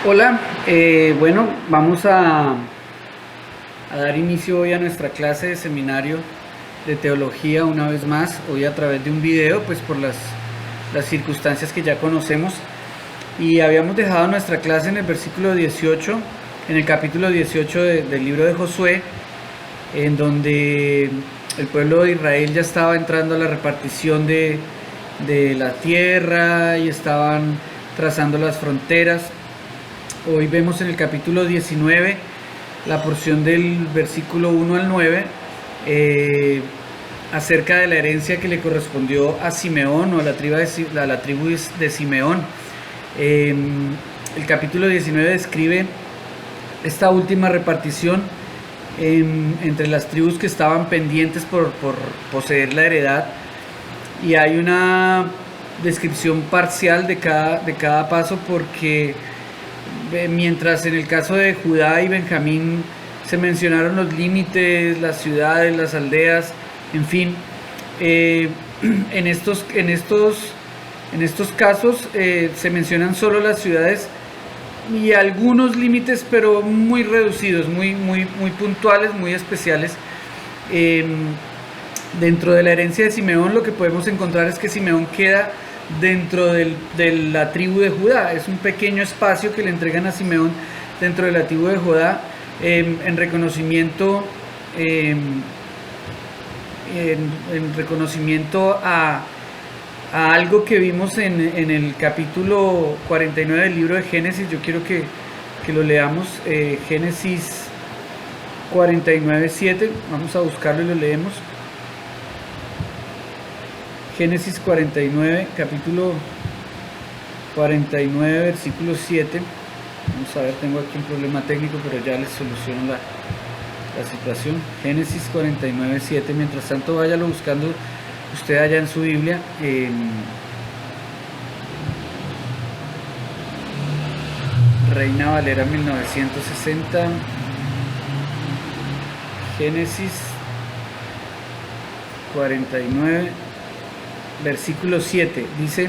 Hola, bueno, vamos a dar inicio hoy a nuestra clase de seminario de teología una vez más, hoy a través de un video, pues por las circunstancias que ya conocemos. Y habíamos dejado nuestra clase en el versículo 18, en el capítulo 18 del libro de Josué, en donde el pueblo de Israel ya estaba entrando a la repartición de la tierra y estaban trazando las fronteras. Hoy vemos en el capítulo 19 la porción del versículo 1 al 9 acerca de la herencia que le correspondió a Simeón o a la tribu de Simeón. El capítulo 19 describe esta última repartición entre las tribus que estaban pendientes por poseer la heredad, y hay una descripción parcial de cada paso, porque mientras en el caso de Judá y Benjamín se mencionaron los límites, las ciudades, las aldeas, en fin, en estos casos se mencionan solo las ciudades y algunos límites, pero muy reducidos, muy puntuales, muy especiales. Dentro de la herencia de Simeón, lo que podemos encontrar es que Simeón queda dentro de la tribu de Judá. Es un pequeño espacio que le entregan a Simeón dentro de la tribu de Judá, en reconocimiento a algo que vimos en el capítulo 49 del libro de Génesis. Yo quiero que lo leamos, Génesis 49:7. Vamos a buscarlo y lo leemos. Génesis 49, capítulo 49, versículo 7. Vamos a ver, tengo aquí un problema técnico, pero ya les soluciono la situación. Génesis 49, 7. Mientras tanto, váyalo buscando usted allá en su Biblia. Reina Valera 1960. Génesis 49. Versículo 7 dice: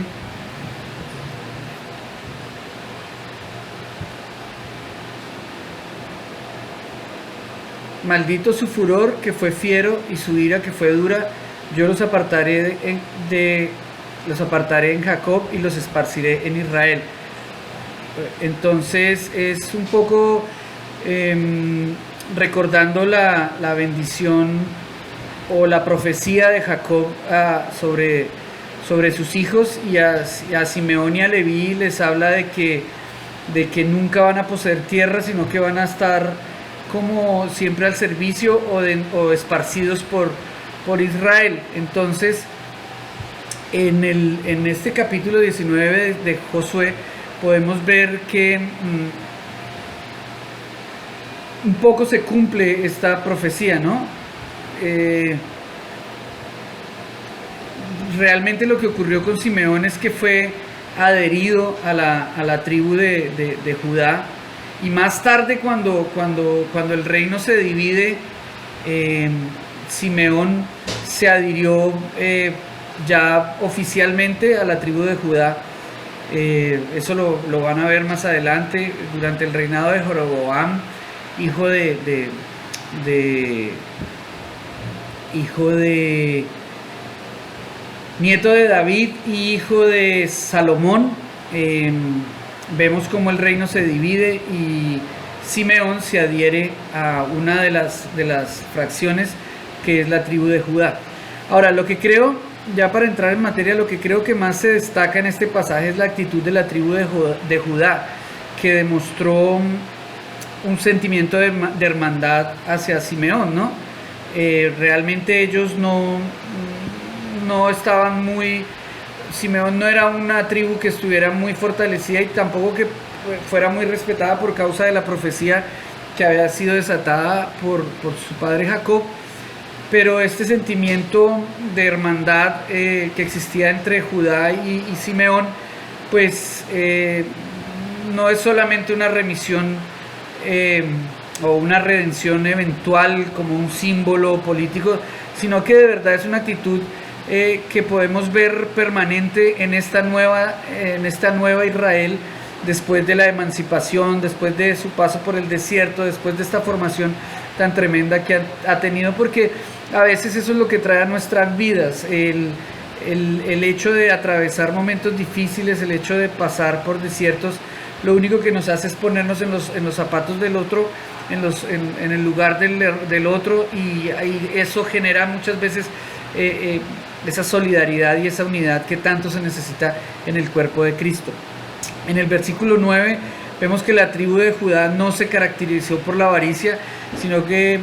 maldito su furor, que fue fiero, y su ira, que fue dura. Yo los apartaré en Jacob y los esparciré en Israel. Entonces es un poco recordando la bendición o la profecía de Jacob sobre sus hijos, y a Simeón y a Leví les habla de que nunca van a poseer tierra, sino que van a estar como siempre al servicio o esparcidos por Israel. Entonces, en este capítulo 19 de Josué podemos ver que un poco se cumple esta profecía, ¿no? Realmente lo que ocurrió con Simeón es que fue adherido a la tribu de Judá, y más tarde cuando el reino se divide, Simeón se adhirió ya oficialmente a la tribu de Judá. Eso lo van a ver más adelante, durante el reinado de Jeroboam, hijo nieto de David y hijo de Salomón. Vemos cómo el reino se divide y Simeón se adhiere a una de las fracciones, que es la tribu de Judá. Ahora, lo que creo, ya para entrar en materia, lo que creo que más se destaca en este pasaje es la actitud de la tribu de Judá, que demostró un sentimiento de hermandad hacia Simeón, ¿no? Realmente ellos no estaban Simeón no era una tribu que estuviera muy fortalecida, y tampoco que fuera muy respetada por causa de la profecía que había sido desatada por su padre Jacob. Pero este sentimiento de hermandad que existía entre Judá y Simeón, pues no es solamente una remisión o una redención eventual como un símbolo político, sino que de verdad es una actitud que podemos ver permanente en esta nueva Israel, después de la emancipación, después de su paso por el desierto, después de esta formación tan tremenda que ha tenido, porque a veces eso es lo que trae a nuestras vidas, el hecho de atravesar momentos difíciles, el hecho de pasar por desiertos, lo único que nos hace es ponernos en los zapatos del otro, en el lugar del otro, y eso genera muchas veces esa solidaridad y esa unidad que tanto se necesita en el cuerpo de Cristo. En el versículo 9 vemos que la tribu de Judá no se caracterizó por la avaricia, sino que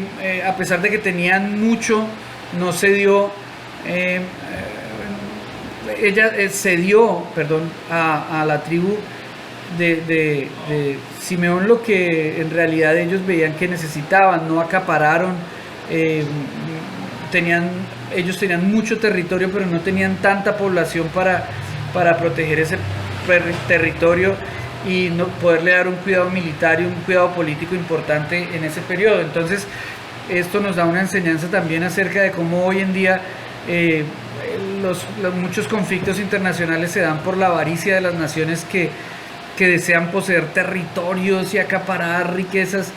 a pesar de que tenían mucho, no se dio, ella cedió, a la tribu de Simeón lo que en realidad ellos veían que necesitaban, no acapararon. Ellos tenían mucho territorio, pero no tenían tanta población para proteger ese territorio y no poderle dar un cuidado militar y un cuidado político importante en ese periodo. Entonces esto nos da una enseñanza también acerca de cómo hoy en día muchos conflictos internacionales se dan por la avaricia de las naciones que desean poseer territorios y acaparar riquezas,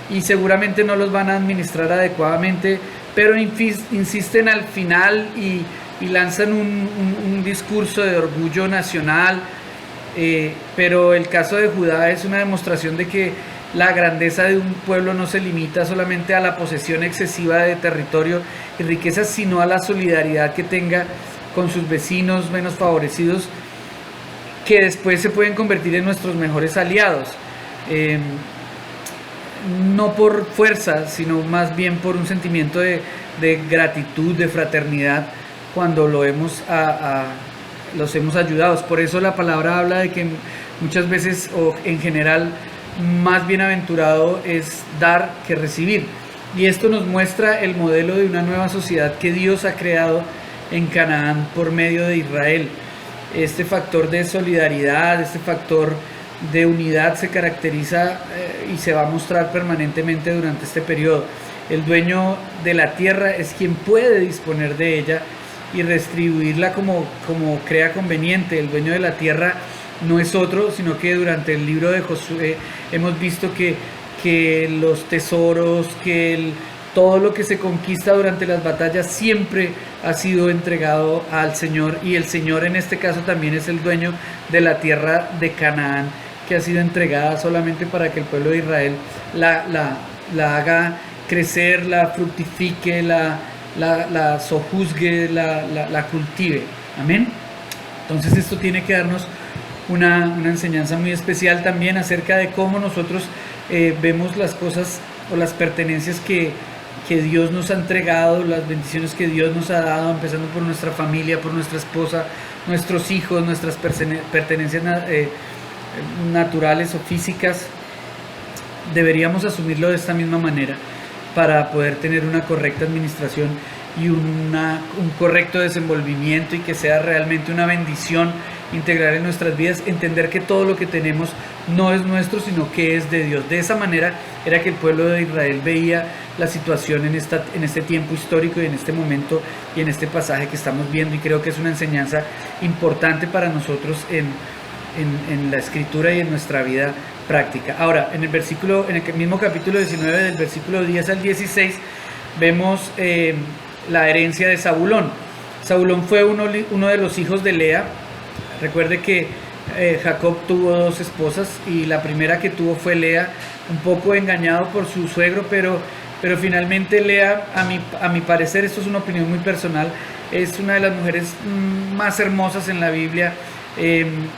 y seguramente no los van a administrar adecuadamente, pero insisten al final y lanzan un discurso de orgullo nacional. Pero el caso de Judá es una demostración de que la grandeza de un pueblo no se limita solamente a la posesión excesiva de territorio y riquezas, sino a la solidaridad que tenga con sus vecinos menos favorecidos, que después se pueden convertir en nuestros mejores aliados, no por fuerza, sino más bien por un sentimiento de gratitud, de fraternidad, cuando los hemos ayudado. Por eso la palabra habla de que muchas veces, o en general, más bienaventurado es dar que recibir. Y esto nos muestra el modelo de una nueva sociedad que Dios ha creado en Canaán por medio de Israel. Este factor de solidaridad, este factor de unidad se caracteriza y se va a mostrar permanentemente durante este periodo. El dueño de la tierra es quien puede disponer de ella y redistribuirla como crea conveniente. El dueño de la tierra no es otro, sino que durante el libro de Josué hemos visto que los tesoros, todo lo que se conquista durante las batallas siempre ha sido entregado al Señor, y el Señor en este caso también es el dueño de la tierra de Canaán, que ha sido entregada solamente para que el pueblo de Israel la haga crecer, la fructifique, la sojuzgue, la cultive. Amén. Entonces esto tiene que darnos una enseñanza muy especial también acerca de cómo nosotros vemos las cosas o las pertenencias que Dios nos ha entregado, las bendiciones que Dios nos ha dado, empezando por nuestra familia, por nuestra esposa, nuestros hijos, nuestras pertenencias naturales o físicas. Deberíamos asumirlo de esta misma manera para poder tener una correcta administración y un correcto desenvolvimiento, y que sea realmente una bendición integrar en nuestras vidas, entender que todo lo que tenemos no es nuestro, sino que es de Dios. De esa manera era que el pueblo de Israel veía la situación en este tiempo histórico y en este momento y en este pasaje que estamos viendo, y creo que es una enseñanza importante para nosotros en la escritura y en nuestra vida práctica. Ahora, en el mismo capítulo 19, del versículo 10 al 16, vemos la herencia de Zabulón. Zabulón fue uno de los hijos de Lea. Recuerde que Jacob tuvo dos esposas, y la primera que tuvo fue Lea, un poco engañado por su suegro, pero finalmente Lea, a mi parecer, esto es una opinión muy personal, es una de las mujeres más hermosas en la Biblia.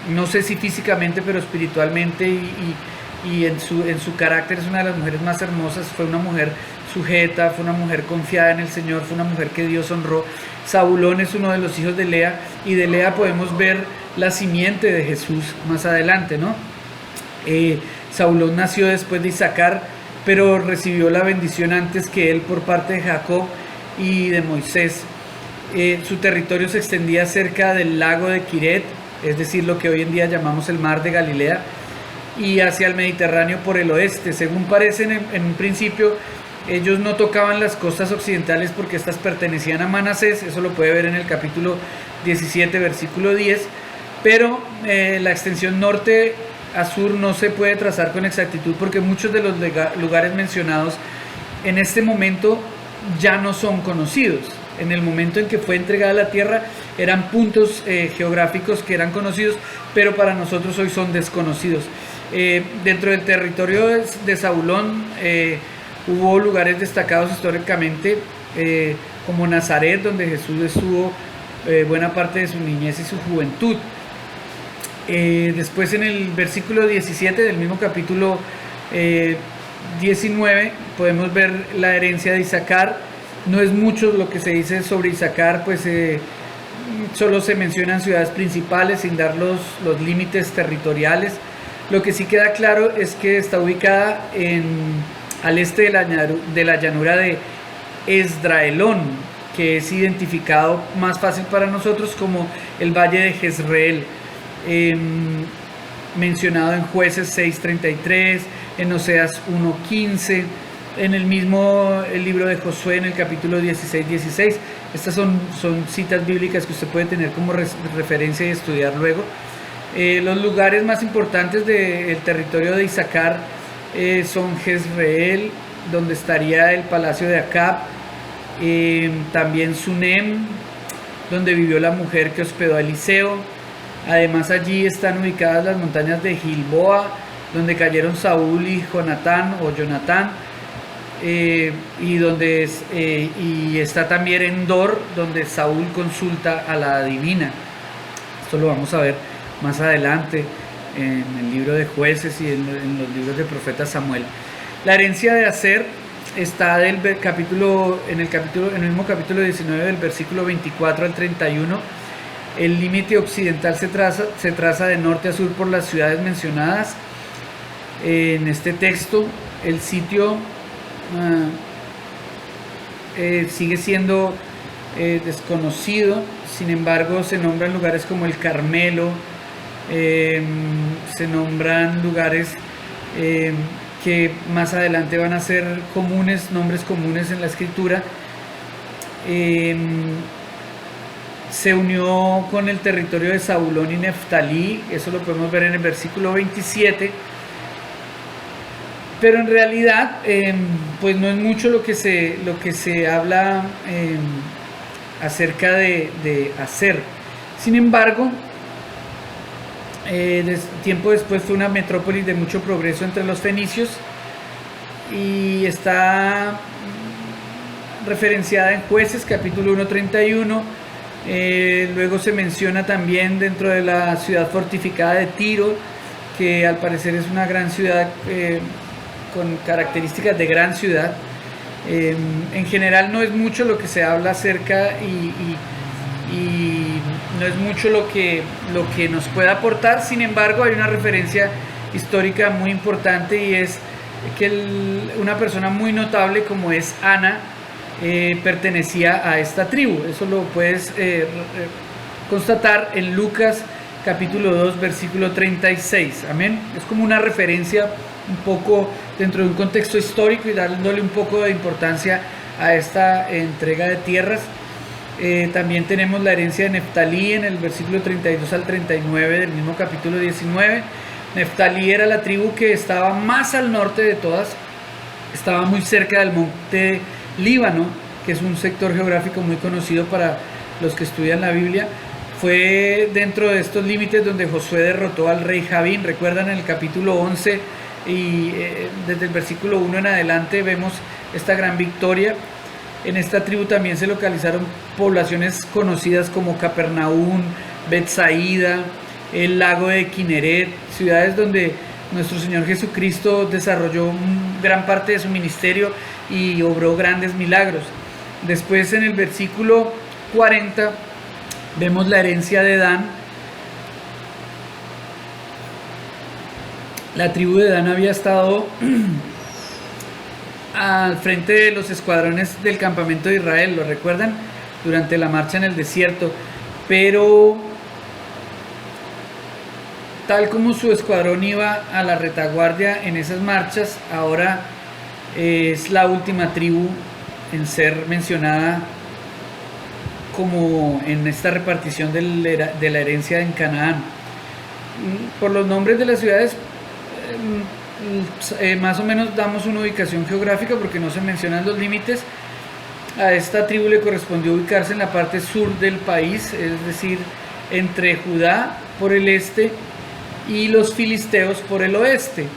No sé si físicamente, pero espiritualmente y en su carácter es una de las mujeres más hermosas. Fue una mujer sujeta, fue una mujer confiada en el Señor, fue una mujer que Dios honró. Zabulón es uno de los hijos de Lea, y de Lea podemos ver la simiente de Jesús más adelante, ¿no? Zabulón nació después de Isaacar, pero recibió la bendición antes que él por parte de Jacob y de Moisés. Su territorio se extendía cerca del lago de Quiret, es decir, lo que hoy en día llamamos el mar de Galilea, y hacia el Mediterráneo por el oeste. Según parece en un principio, ellos no tocaban las costas occidentales porque estas pertenecían a Manasés. Eso lo puede ver en el capítulo 17, versículo 10, pero la extensión norte Asur no se puede trazar con exactitud porque muchos de los lugares mencionados en este momento ya no son conocidos. En el momento en que fue entregada la tierra eran puntos geográficos que eran conocidos, pero para nosotros hoy son desconocidos. Dentro del territorio de Zabulón hubo lugares destacados históricamente, como Nazaret, donde Jesús estuvo buena parte de su niñez y su juventud. Después, en el versículo 17 del mismo capítulo 19 podemos ver la herencia de Isaacar. No es mucho lo que se dice sobre Isaacar, pues solo se mencionan ciudades principales sin dar los límites territoriales. Lo que sí queda claro es que está ubicada al este de la llanura de Esdraelón, que es identificado más fácil para nosotros como el valle de Jezreel, mencionado en Jueces 6:33, en Oseas 1:15, en el mismo libro de Josué, en el capítulo 16:16. Estas son citas bíblicas que usted puede tener como referencia y estudiar luego. Los lugares más importantes del territorio de Isaacar son Jezreel, donde estaría el palacio de Acab, también Sunem, donde vivió la mujer que hospedó a Eliseo. Además, allí están ubicadas las montañas de Gilboa, donde cayeron Saúl y Jonatán, y está también Endor, donde Saúl consulta a la adivina. Esto lo vamos a ver más adelante en el libro de Jueces y en los libros del profeta Samuel. La herencia de Aser está en el mismo capítulo 19, del versículo 24 al 31. El límite occidental se traza de norte a sur por las ciudades mencionadas en este texto. El sitio sigue siendo desconocido, sin embargo se nombran lugares como el Carmelo, se nombran lugares que más adelante van a ser nombres comunes en la escritura. Se unió con el territorio de Zabulón y Neftalí, eso lo podemos ver en el versículo 27, pero en realidad pues no es mucho lo que se habla acerca de Aser. Sin embargo, tiempo después fue una metrópolis de mucho progreso entre los fenicios y está referenciada en Jueces capítulo 1:31. Luego se menciona también dentro de la ciudad fortificada de Tiro, que al parecer es una gran ciudad con características de gran ciudad. En general no es mucho lo que se habla acerca y no es mucho lo que nos puede aportar. Sin embargo, hay una referencia histórica muy importante, y es que una persona muy notable como es Ana pertenecía a esta tribu. Eso lo puedes constatar en Lucas capítulo 2 versículo 36. Amén. Es como una referencia un poco dentro de un contexto histórico y dándole un poco de importancia a esta entrega de tierras. También tenemos la herencia de Neftalí en el versículo 32 al 39 del mismo capítulo 19. Neftalí era la tribu que estaba más al norte de todas, estaba muy cerca del monte Líbano, que es un sector geográfico muy conocido para los que estudian la Biblia. Fue dentro de estos límites donde Josué derrotó al rey Javín. Recuerdan en el capítulo 11 y desde el versículo 1 en adelante vemos esta gran victoria. En esta tribu también se localizaron poblaciones conocidas como Capernaum, Betsaída, el lago de Kineret, ciudades donde nuestro Señor Jesucristo desarrolló gran parte de su ministerio y obró grandes milagros. Después, en el versículo 40 vemos la herencia de Dan. La tribu de Dan había estado al frente de los escuadrones del campamento de Israel, ¿lo recuerdan? Durante la marcha en el desierto, pero tal como su escuadrón iba a la retaguardia en esas marchas, ahora es la última tribu en ser mencionada como en esta repartición de la herencia en Canaán. por los nombres de las ciudades, más o menos damos una ubicación geográfica porque no se mencionan los límites. A esta tribu le correspondió ubicarse en la parte sur del país, es decir, entre Judá por el este y los filisteos por el oeste.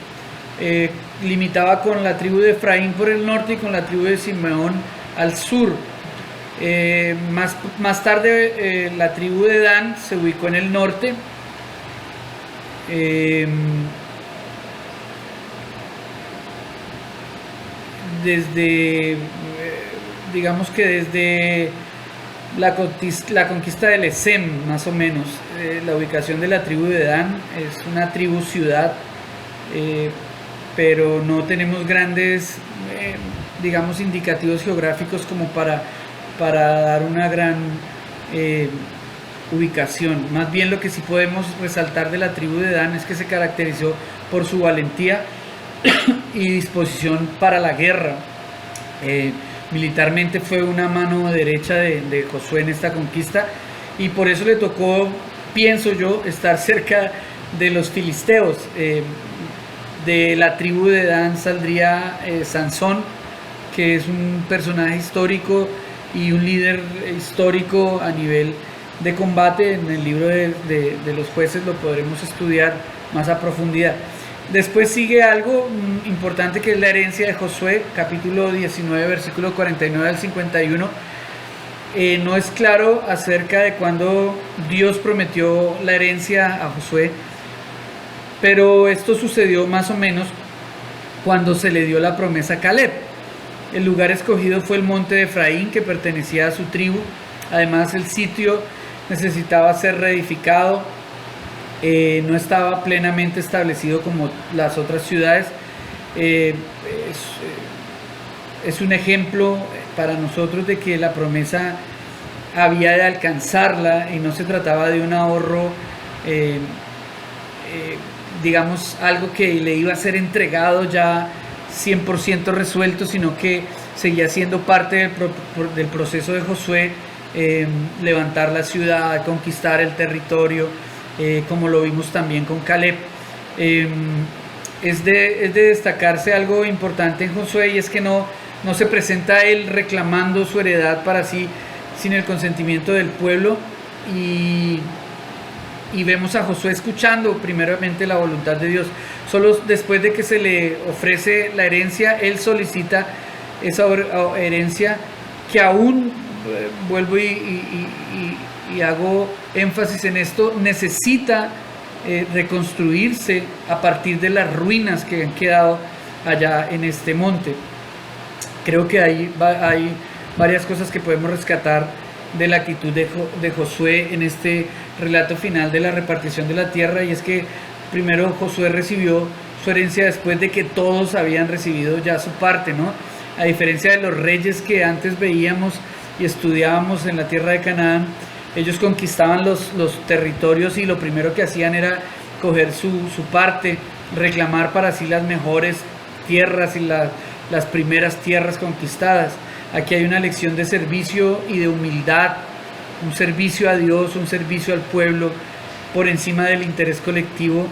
Limitaba con la tribu de Efraín por el norte y con la tribu de Simeón al sur. Más tarde la tribu de Dan se ubicó en el norte. Digamos que desde la conquista del Esem, más o menos, la ubicación de la tribu de Dan es una tribu ciudad, pero no tenemos grandes, digamos, indicativos geográficos como para dar una gran ubicación. Más bien lo que sí podemos resaltar de la tribu de Dan es que se caracterizó por su valentía y disposición para la guerra. Militarmente fue una mano derecha de Josué en esta conquista, y por eso le tocó, pienso yo, estar cerca de los filisteos. De la tribu de Dan saldría Sansón, que es un personaje histórico y un líder histórico a nivel de combate. En el libro de los jueces lo podremos estudiar más a profundidad. Después sigue algo importante, que es la herencia de Josué, capítulo 19, versículo 49 al 51. No es claro acerca de cuándo Dios prometió la herencia a Josué, pero esto sucedió más o menos cuando se le dio la promesa a Caleb. El lugar escogido fue el monte de Efraín, que pertenecía a su tribu. Además, el sitio necesitaba ser reedificado. No estaba plenamente establecido como las otras ciudades. Es un ejemplo para nosotros de que la promesa había de alcanzarla y no se trataba de un ahorro, digamos, algo que le iba a ser entregado ya 100% resuelto, sino que seguía siendo parte del proceso de Josué, levantar la ciudad, conquistar el territorio, como lo vimos también con Caleb. Es de destacarse algo importante en Josué, y es que no se presenta él reclamando su heredad para sí sin el consentimiento del pueblo, y vemos a Josué escuchando primeramente la voluntad de Dios. Solo después de que se le ofrece la herencia, él solicita esa herencia, que aún, vuelvo y hago énfasis en esto, necesita reconstruirse a partir de las ruinas que han quedado allá en este monte. Creo que hay varias cosas que podemos rescatar de la actitud de Josué en este relato final de la repartición de la tierra, y es que primero Josué recibió su herencia después de que todos habían recibido ya su parte, ¿no? A diferencia de los reyes que antes veíamos y estudiábamos en la tierra de Canaán, ellos conquistaban los territorios y lo primero que hacían era coger su parte, reclamar para sí las mejores tierras y las primeras tierras conquistadas. Aquí hay una lección de servicio y de humildad, un servicio a Dios, un servicio al pueblo por encima del interés colectivo,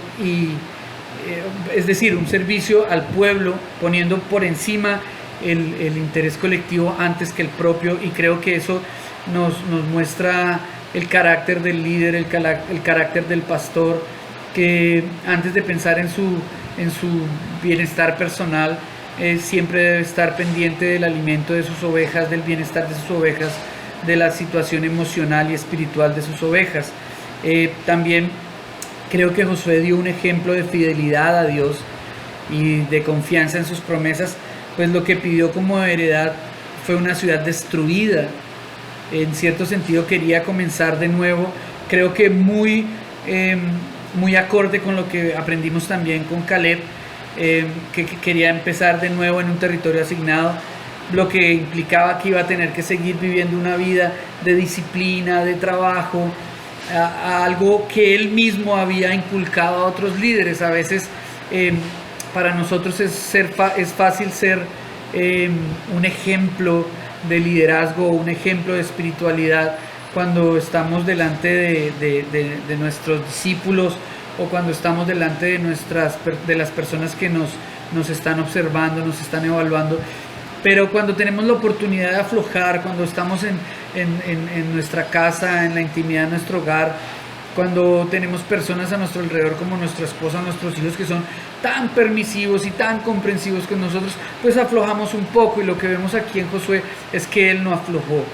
es decir, un servicio al pueblo poniendo por encima el interés colectivo antes que el propio, y creo que eso nos muestra el carácter del líder, el carácter del pastor, que antes de pensar en su bienestar personal, siempre debe estar pendiente del alimento de sus ovejas, del bienestar de sus ovejas, de la situación emocional y espiritual de sus ovejas. También creo que Josué dio un ejemplo de fidelidad a Dios y de confianza en sus promesas, pues lo que pidió como heredad fue una ciudad destruida. En cierto sentido quería comenzar de nuevo, creo que muy acorde con lo que aprendimos también con Caleb, que quería empezar de nuevo en un territorio asignado, lo que implicaba que iba a tener que seguir viviendo una vida de disciplina, de trabajo, a algo que él mismo había inculcado a otros líderes. A veces para nosotros es fácil ser un ejemplo de liderazgo, un ejemplo de espiritualidad cuando estamos delante de nuestros discípulos o cuando estamos delante de las personas que nos están observando, nos están evaluando. Pero cuando tenemos la oportunidad de aflojar, cuando estamos en nuestra casa, en la intimidad de nuestro hogar, cuando tenemos personas a nuestro alrededor como nuestra esposa, nuestros hijos, que son tan permisivos y tan comprensivos con nosotros, pues aflojamos un poco. Y lo que vemos aquí en Josué es que él no aflojó.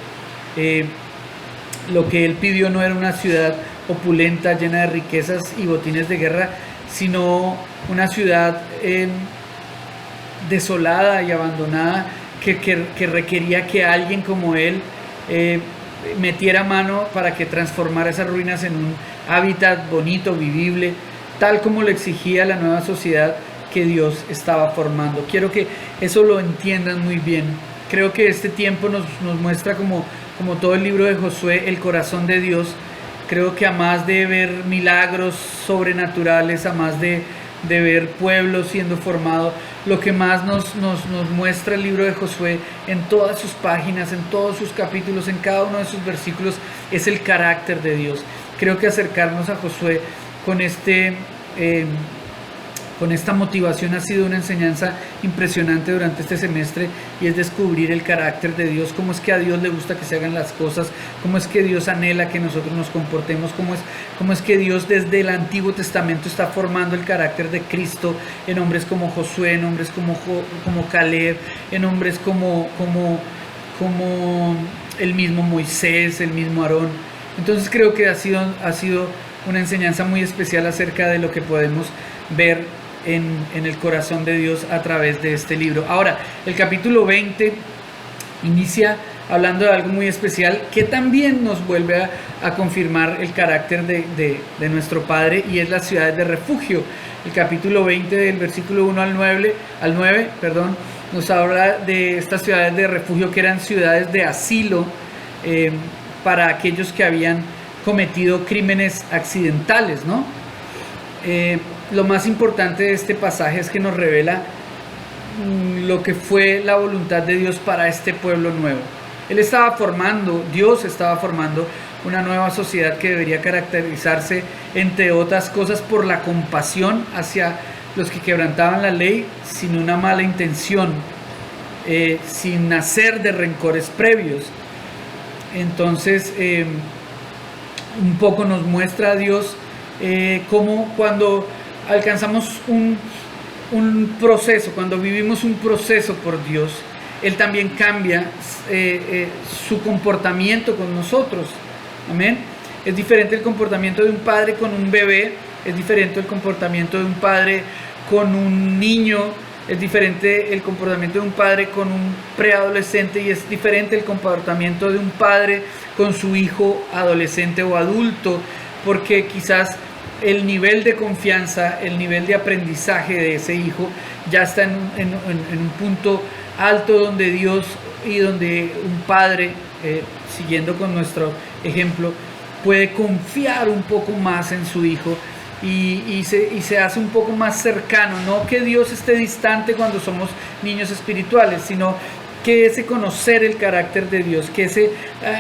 Lo que él pidió no era una ciudad opulenta, llena de riquezas y botines de guerra, sino una ciudad desolada y abandonada, que requería que alguien como él metiera mano para que transformara esas ruinas en un hábitat bonito, vivible, tal como lo exigía la nueva sociedad que Dios estaba formando. Quiero que eso lo entiendan muy bien. Creo que este tiempo nos muestra, como todo el libro de Josué, el corazón de Dios. Creo que a más de ver milagros sobrenaturales, a más de ver pueblos siendo formados, lo que más nos muestra el libro de Josué en todas sus páginas, en todos sus capítulos, en cada uno de sus versículos, es el carácter de Dios. Creo que acercarnos a Josué con esta motivación ha sido una enseñanza impresionante durante este semestre, y es descubrir el carácter de Dios, cómo es que a Dios le gusta que se hagan las cosas, cómo es que Dios anhela que nosotros nos comportemos, cómo es que Dios desde el Antiguo Testamento está formando el carácter de Cristo en hombres como Josué, en hombres como Caleb, en hombres como el mismo Moisés, el mismo Aarón. Entonces creo que ha sido una enseñanza muy especial acerca de lo que podemos ver en el corazón de Dios a través de este libro. Ahora, el capítulo 20 inicia hablando de algo muy especial que también nos vuelve a confirmar el carácter de nuestro Padre, y es las ciudades de refugio. El capítulo 20 del versículo 1 al 9, nos habla de estas ciudades de refugio, que eran ciudades de asilo para aquellos que habían cometido crímenes accidentales, ¿no? Lo más importante de este pasaje es que nos revela lo que fue la voluntad de Dios para este pueblo nuevo. Dios estaba formando una nueva sociedad que debería caracterizarse, entre otras cosas, por la compasión hacia los que quebrantaban la ley sin una mala intención, sin nacer de rencores previos. Entonces, un poco nos muestra a Dios cómo cuando alcanzamos un proceso, cuando vivimos un proceso por Dios, Él también cambia su comportamiento con nosotros. Amén. Es diferente el comportamiento de un padre con un bebé, es diferente el comportamiento de un padre con un niño, es diferente el comportamiento de un padre con un preadolescente, y es diferente el comportamiento de un padre con su hijo adolescente o adulto, porque quizás el nivel de confianza, el nivel de aprendizaje de ese hijo ya está en un punto alto, donde Dios y donde un padre, siguiendo con nuestro ejemplo, puede confiar un poco más en su hijo y se hace un poco más cercano. No que Dios esté distante cuando somos niños espirituales, sino que ese conocer el carácter de Dios, que ese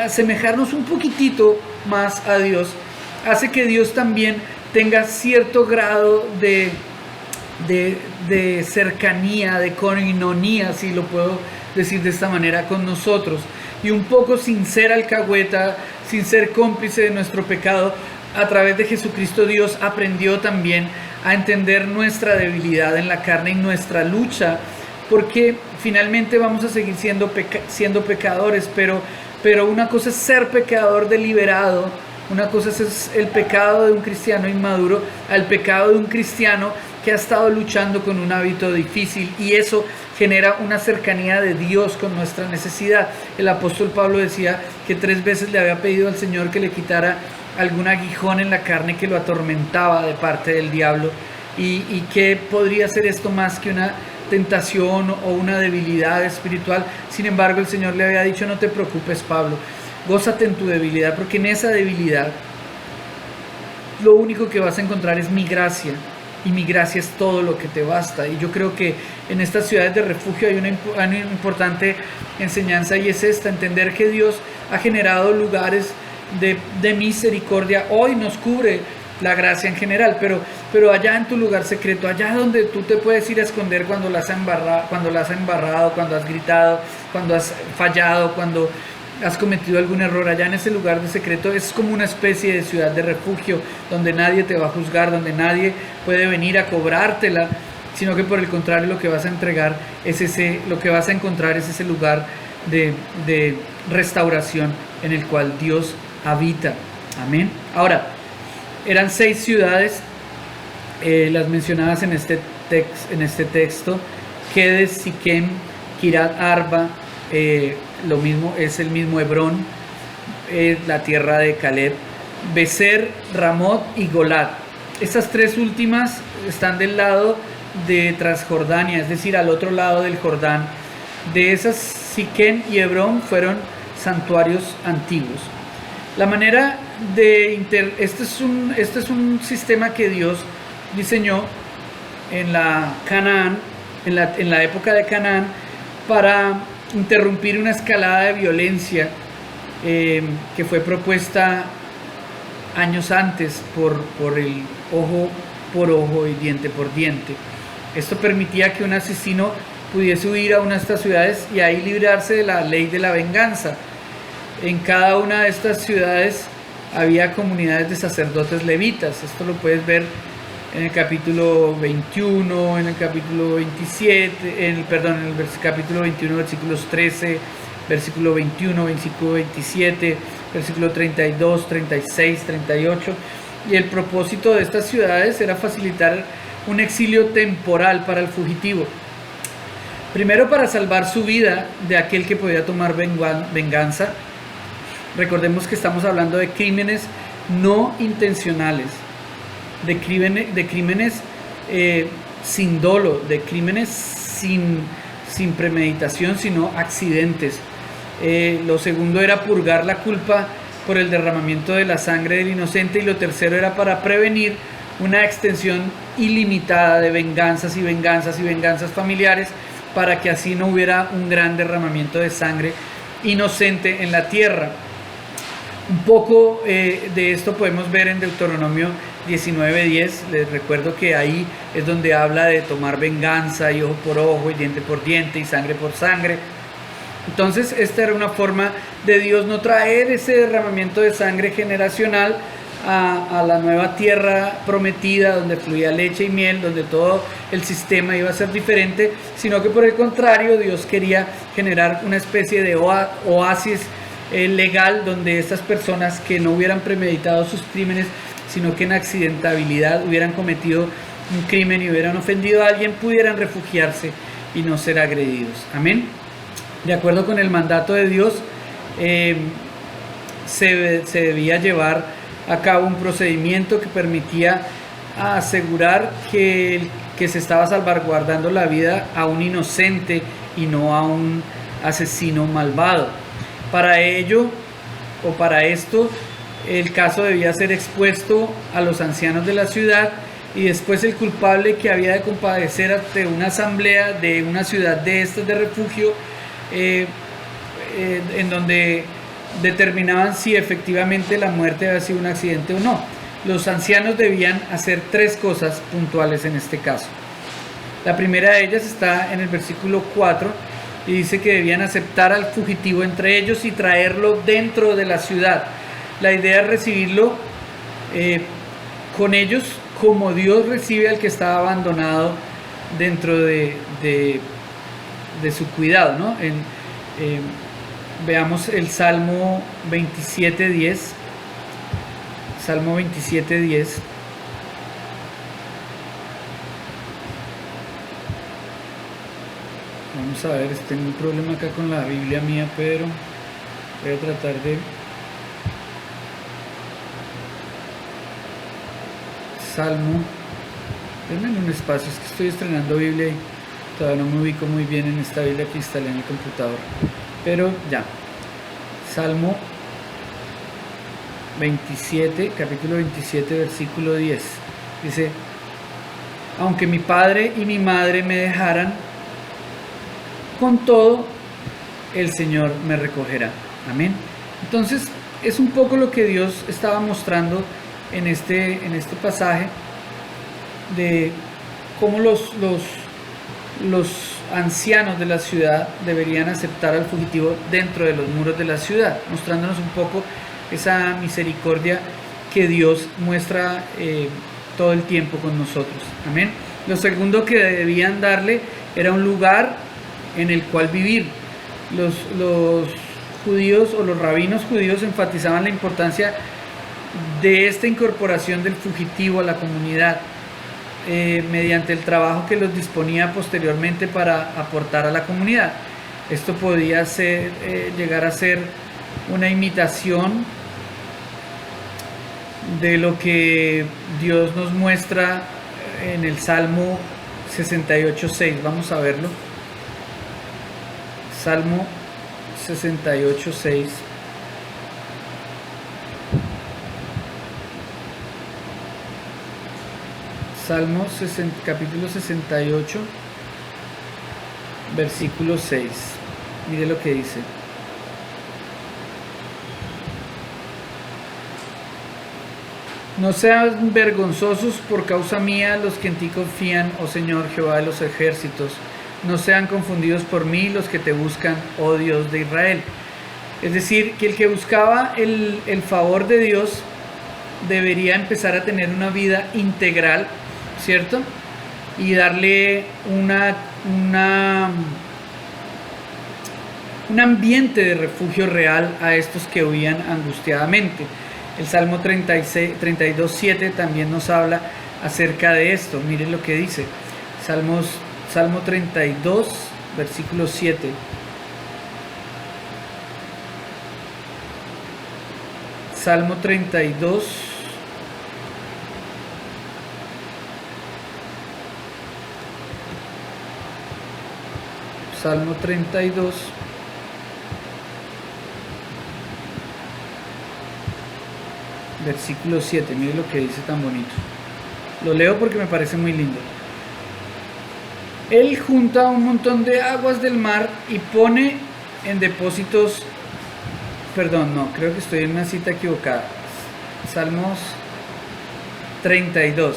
asemejarnos un poquitito más a Dios, hace que Dios también tenga cierto grado de cercanía, de coinonía, si lo puedo decir de esta manera, con nosotros. Y un poco sin ser alcahueta, sin ser cómplice de nuestro pecado, a través de Jesucristo Dios aprendió también a entender nuestra debilidad en la carne y nuestra lucha, porque finalmente vamos a seguir siendo pecadores, pero una cosa es ser pecador deliberado, una cosa es el pecado de un cristiano inmaduro, al pecado de un cristiano que ha estado luchando con un hábito difícil, y eso genera una cercanía de Dios con nuestra necesidad. El apóstol Pablo decía que 3 veces le había pedido al Señor que le quitara algún aguijón en la carne que lo atormentaba de parte del diablo, y que podría ser esto más que una tentación o una debilidad espiritual. Sin embargo, el Señor le había dicho: no te preocupes, Pablo, gózate en tu debilidad, porque en esa debilidad lo único que vas a encontrar es mi gracia, y mi gracia es todo lo que te basta. Y yo creo que en estas ciudades de refugio hay una importante enseñanza, y es esta: entender que Dios ha generado lugares de misericordia. Hoy nos cubre la gracia en general, pero allá en tu lugar secreto, allá donde tú te puedes ir a esconder cuando la has embarrado, cuando has gritado, cuando has fallado, cuando has cometido algún error, allá en ese lugar de secreto es como una especie de ciudad de refugio donde nadie te va a juzgar, donde nadie puede venir a cobrártela, sino que por el contrario lo que vas a encontrar es ese lugar de restauración en el cual Dios habita. Amén. Ahora, eran 6 ciudades, las mencionadas en este texto: Kedes, Siquem, Kirat Arba, lo mismo, es el mismo Hebrón, la tierra de Caleb, Becer, Ramot y Golat. Estas 3 últimas están del lado de Transjordania, es decir, al otro lado del Jordán. De esas, Siquem y Hebrón fueron santuarios antiguos. La manera este es un sistema que Dios diseñó en la Canaán, en la época de Canaán, para interrumpir una escalada de violencia que fue propuesta años antes por el ojo por ojo y diente por diente. Esto permitía que un asesino pudiese huir a una de estas ciudades y ahí librarse de la ley de la venganza. En cada una de estas ciudades había comunidades de sacerdotes levitas. Esto lo puedes ver en el capítulo 21, en el capítulo 27, en el capítulo 21, versículos 13, versículo 21, versículo 27, versículo 32, 36, 38. Y el propósito de estas ciudades era facilitar un exilio temporal para el fugitivo. Primero, para salvar su vida de aquel que podía tomar venganza. Recordemos que estamos hablando de crímenes no intencionales, de crímenes sin dolo, de crímenes sin premeditación, sino accidentes. Lo segundo era purgar la culpa por el derramamiento de la sangre del inocente, y lo tercero era para prevenir una extensión ilimitada de venganzas y venganzas y venganzas familiares, para que así no hubiera un gran derramamiento de sangre inocente en la tierra. Un poco de esto podemos ver en Deuteronomio 19:10. Les recuerdo que ahí es donde habla de tomar venganza, y ojo por ojo, y diente por diente, y sangre por sangre. Entonces, esta era una forma de Dios no traer ese derramamiento de sangre generacional a la nueva tierra prometida, donde fluía leche y miel, donde todo el sistema iba a ser diferente, sino que por el contrario, Dios quería generar una especie de oasis legal, donde estas personas que no hubieran premeditado sus crímenes, sino que en accidentabilidad hubieran cometido un crimen y hubieran ofendido a alguien, pudieran refugiarse y no ser agredidos. Amén. De acuerdo con el mandato de Dios, se debía llevar a cabo un procedimiento que permitía asegurar que se estaba salvaguardando la vida a un inocente y no a un asesino malvado. Para esto, el caso debía ser expuesto a los ancianos de la ciudad, y después el culpable, que había de comparecer ante una asamblea de una ciudad de estas de refugio, en donde determinaban si efectivamente la muerte había sido un accidente o no. Los ancianos debían hacer 3 cosas puntuales en este caso. La primera de ellas está en el versículo 4, y dice que debían aceptar al fugitivo entre ellos y traerlo dentro de la ciudad. La idea es recibirlo con ellos, como Dios recibe al que está abandonado dentro de su cuidado, ¿no? Veamos el Salmo 27:10. Salmo 27:10. Vamos a ver, tengo un problema acá con la Biblia mía, pero voy a tratar de... Salmo, denme un espacio, es que estoy estrenando Biblia y todavía no me ubico muy bien en esta Biblia que instalé en el computador, pero ya. Salmo 27, capítulo 27, versículo 10, dice: aunque mi padre y mi madre me dejaran, con todo el Señor me recogerá. Amén. Entonces, es un poco lo que Dios estaba mostrando en este pasaje de cómo los ancianos de la ciudad deberían aceptar al fugitivo dentro de los muros de la ciudad, mostrándonos un poco esa misericordia que Dios muestra todo el tiempo con nosotros. Amén. Lo segundo que debían darle era un lugar en el cual vivir. Los judíos o los rabinos judíos enfatizaban la importancia de esta incorporación del fugitivo a la comunidad mediante el trabajo que los disponía posteriormente para aportar a la comunidad. Esto podía llegar a ser una imitación de lo que Dios nos muestra en el Salmo 68:6. Vamos a verlo. Salmo 68:6. Salmo capítulo 68, versículo 6. Mire lo que dice. No sean vergonzosos por causa mía los que en ti confían, oh Señor Jehová de los ejércitos. No sean confundidos por mí los que te buscan, oh Dios de Israel. Es decir, que el que buscaba el favor de Dios debería empezar a tener una vida integral, ¿cierto? Y darle un ambiente de refugio real a estos que huían angustiadamente. El Salmo 32:7 también nos habla acerca de esto. Miren lo que dice. Salmo 32, versículo 7. Salmo 32. Salmo 32. Versículo 7, mire lo que dice tan bonito. Lo leo porque me parece muy lindo. Él junta un montón de aguas del mar y pone en depósitos. Perdón, no, creo que estoy en una cita equivocada. Salmos 32.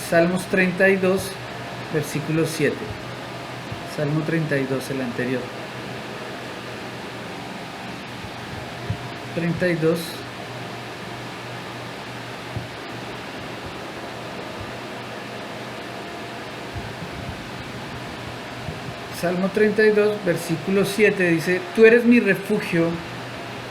Salmos 32, versículo 7. Salmo 32, el anterior. 32. Salmo 32, versículo 7 dice: Tú eres mi refugio,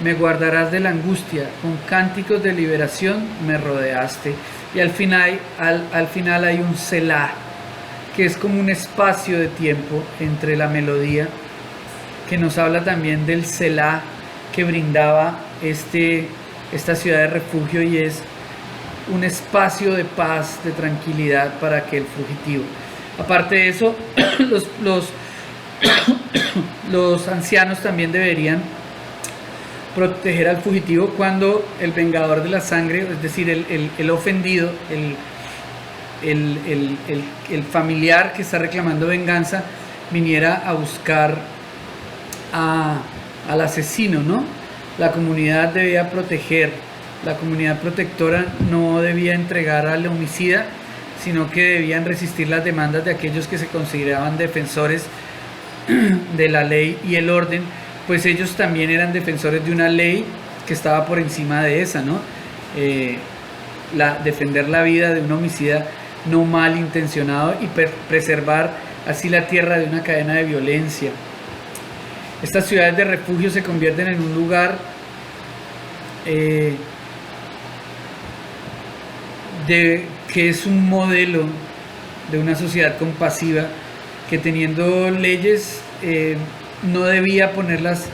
me guardarás de la angustia, con cánticos de liberación me rodeaste. Y al final hay un Selah, que es como un espacio de tiempo entre la melodía, que nos habla también del Selah que brindaba esta ciudad de refugio, y es un espacio de paz, de tranquilidad para aquel fugitivo. Aparte de eso, los ancianos también deberían proteger al fugitivo cuando el vengador de la sangre, es decir, el ofendido, el familiar que está reclamando venganza, viniera a buscar al asesino, ¿no? La comunidad debía proteger, la comunidad protectora no debía entregar al homicida, sino que debían resistir las demandas de aquellos que se consideraban defensores de la ley y el orden, pues ellos también eran defensores de una ley que estaba por encima de esa, ¿no? Defender la vida de un homicida no malintencionado y preservar así la tierra de una cadena de violencia. Estas ciudades de refugio se convierten en un lugar que es un modelo de una sociedad compasiva, que teniendo leyes no debía ponerlas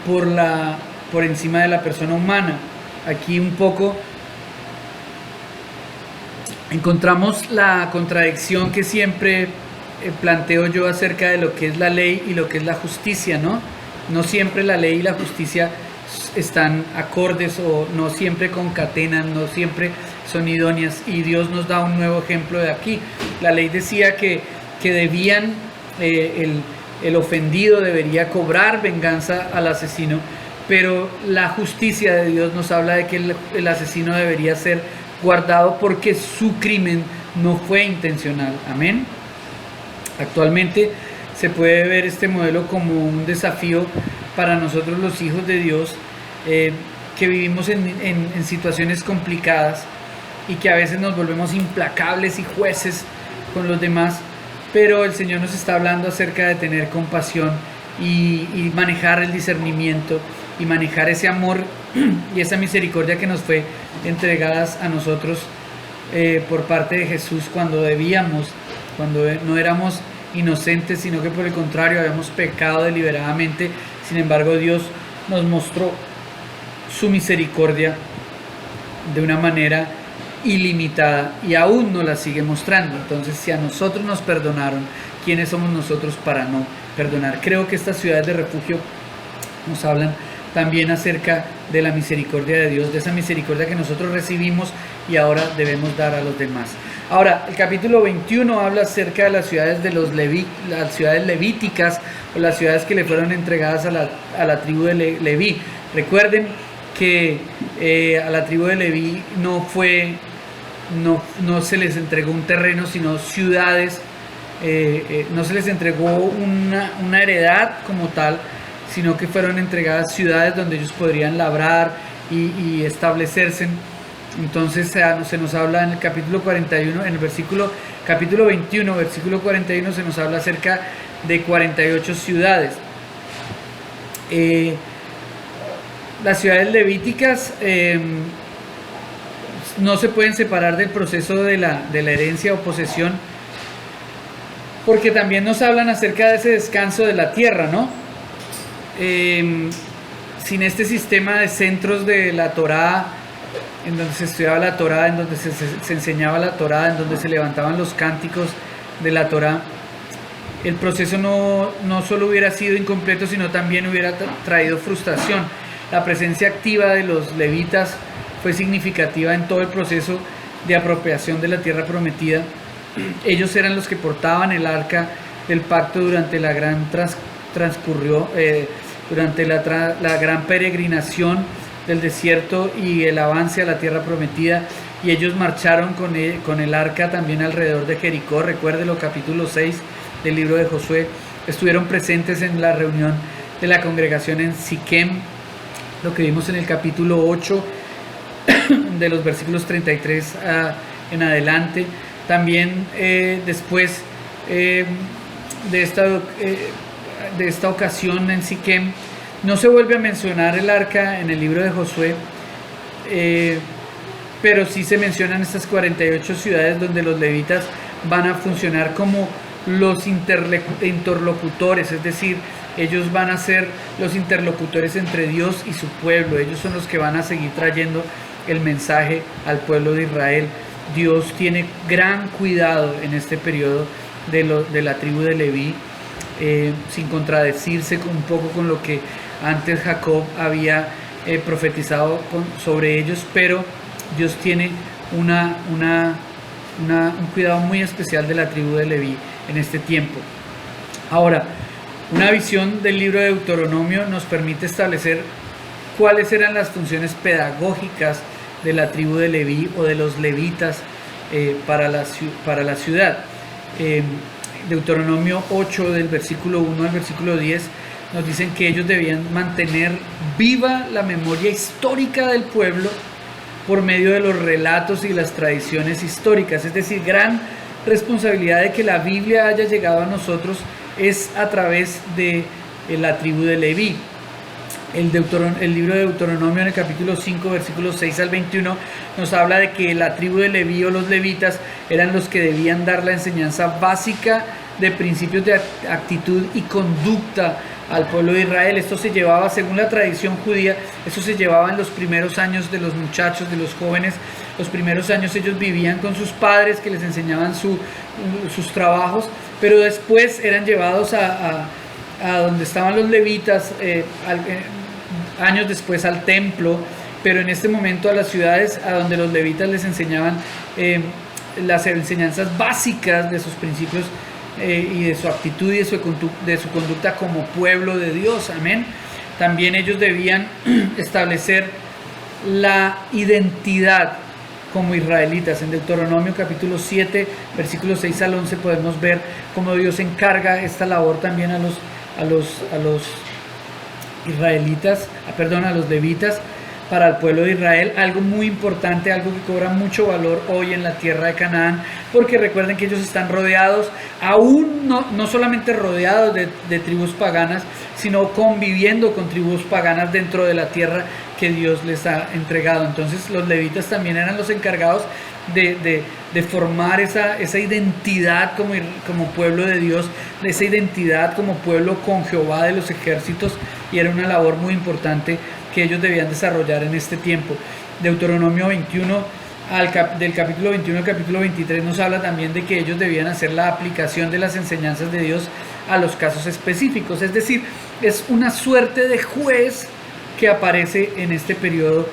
por encima de la persona humana. Aquí un poco encontramos la contradicción que siempre planteo yo acerca de lo que es la ley y lo que es la justicia, ¿no? No siempre la ley y la justicia están acordes, o no siempre concatenan, no siempre son idóneas, y Dios nos da un nuevo ejemplo de aquí. La ley decía que debían, el ofendido debería cobrar venganza al asesino, pero la justicia de Dios nos habla de que el asesino debería ser guardado porque su crimen no fue intencional. Amén. Actualmente se puede ver este modelo como un desafío para nosotros los hijos de Dios, que vivimos en situaciones complicadas y que a veces nos volvemos implacables y jueces con los demás, pero el Señor nos está hablando acerca de tener compasión y manejar el discernimiento y manejar ese amor y esa misericordia que nos fue entregadas a nosotros por parte de Jesús cuando no éramos inocentes, sino que por el contrario habíamos pecado deliberadamente. Sin embargo, Dios nos mostró su misericordia de una manera ilimitada y aún nos la sigue mostrando. Entonces, si a nosotros nos perdonaron, ¿quiénes somos nosotros para no perdonar? Creo que estas ciudades de refugio nos hablan también acerca de la misericordia de Dios, de esa misericordia que nosotros recibimos y ahora debemos dar a los demás. Ahora, el capítulo 21 habla acerca de las ciudades las ciudades levíticas, o las ciudades que le fueron entregadas a la tribu de Leví. Recuerden que a la tribu de Leví no se les entregó un terreno, sino ciudades. No se les entregó una heredad como tal, sino que fueron entregadas ciudades donde ellos podrían labrar y establecerse. Entonces se nos habla en el capítulo 41, en el capítulo 21, versículo 41, se nos habla acerca de 48 ciudades. Las ciudades levíticas no se pueden separar del proceso de la herencia o posesión, porque también nos hablan acerca de ese descanso de la tierra, ¿no? Sin este sistema de centros de la Torá, en donde se estudiaba la Torá, en donde se enseñaba la Torá, en donde se levantaban los cánticos de la Torá, el proceso no solo hubiera sido incompleto, sino también hubiera traído frustración. La presencia activa de los levitas fue significativa en todo el proceso de apropiación de la tierra prometida. Ellos eran los que portaban el arca del pacto durante la gran durante la gran peregrinación del desierto y el avance a la tierra prometida, y ellos marcharon con el arca también alrededor de Jericó. Recuérdelo, capítulo 6 del libro de Josué. Estuvieron presentes en la reunión de la congregación en Siquem, lo que vimos en el capítulo 8 de los versículos 33 en adelante. También después de esta ocasión en Siquem, no se vuelve a mencionar el arca en el libro de Josué, pero sí se mencionan estas 48 ciudades donde los levitas van a funcionar como los interlocutores, es decir, ellos van a ser los interlocutores entre Dios y su pueblo. Ellos son los que van a seguir trayendo el mensaje al pueblo de Israel. Dios tiene gran cuidado en este periodo de la tribu de Leví, sin contradecirse un poco con lo que antes Jacob había profetizado sobre ellos, pero Dios tiene un cuidado muy especial de la tribu de Leví en este tiempo. Ahora, una visión del libro de Deuteronomio nos permite establecer cuáles eran las funciones pedagógicas de la tribu de Leví o de los levitas para la ciudad. Deuteronomio 8 del versículo 1 al versículo 10 nos dicen que ellos debían mantener viva la memoria histórica del pueblo por medio de los relatos y las tradiciones históricas. Es decir, gran responsabilidad de que la Biblia haya llegado a nosotros es a través de la tribu de Leví. El libro de Deuteronomio en el capítulo 5, versículos 6 al 21, nos habla de que la tribu de Leví o los levitas eran los que debían dar la enseñanza básica de principios de actitud y conducta al pueblo de Israel. Esto se llevaba, según la tradición judía, eso se llevaba en los primeros años de los muchachos, de los jóvenes. Los primeros años ellos vivían con sus padres que les enseñaban sus trabajos, pero después eran llevados a donde estaban los levitas, años después al templo, pero en este momento a las ciudades a donde los levitas les enseñaban las enseñanzas básicas de sus principios y de su actitud y de su conducta como pueblo de Dios. Amén. también ellos debían establecer la identidad como israelitas. En Deuteronomio capítulo 7, versículos 6 al 11 podemos ver cómo Dios encarga esta labor también a los israelitas, a los levitas, para el pueblo de Israel, algo muy importante, algo que cobra mucho valor hoy en la tierra de Canaán, porque recuerden que ellos están rodeados, aún no solamente rodeados de tribus paganas, sino conviviendo con tribus paganas dentro de la tierra que Dios les ha entregado. Entonces los levitas también eran los encargados de formar esa identidad como pueblo de Dios, esa identidad como pueblo con Jehová de los ejércitos, y era una labor muy importante que ellos debían desarrollar en este tiempo. Deuteronomio 21, del capítulo 21 al capítulo 23, nos habla también de que ellos debían hacer la aplicación de las enseñanzas de Dios a los casos específicos, es decir, es una suerte de juez que aparece en este periodo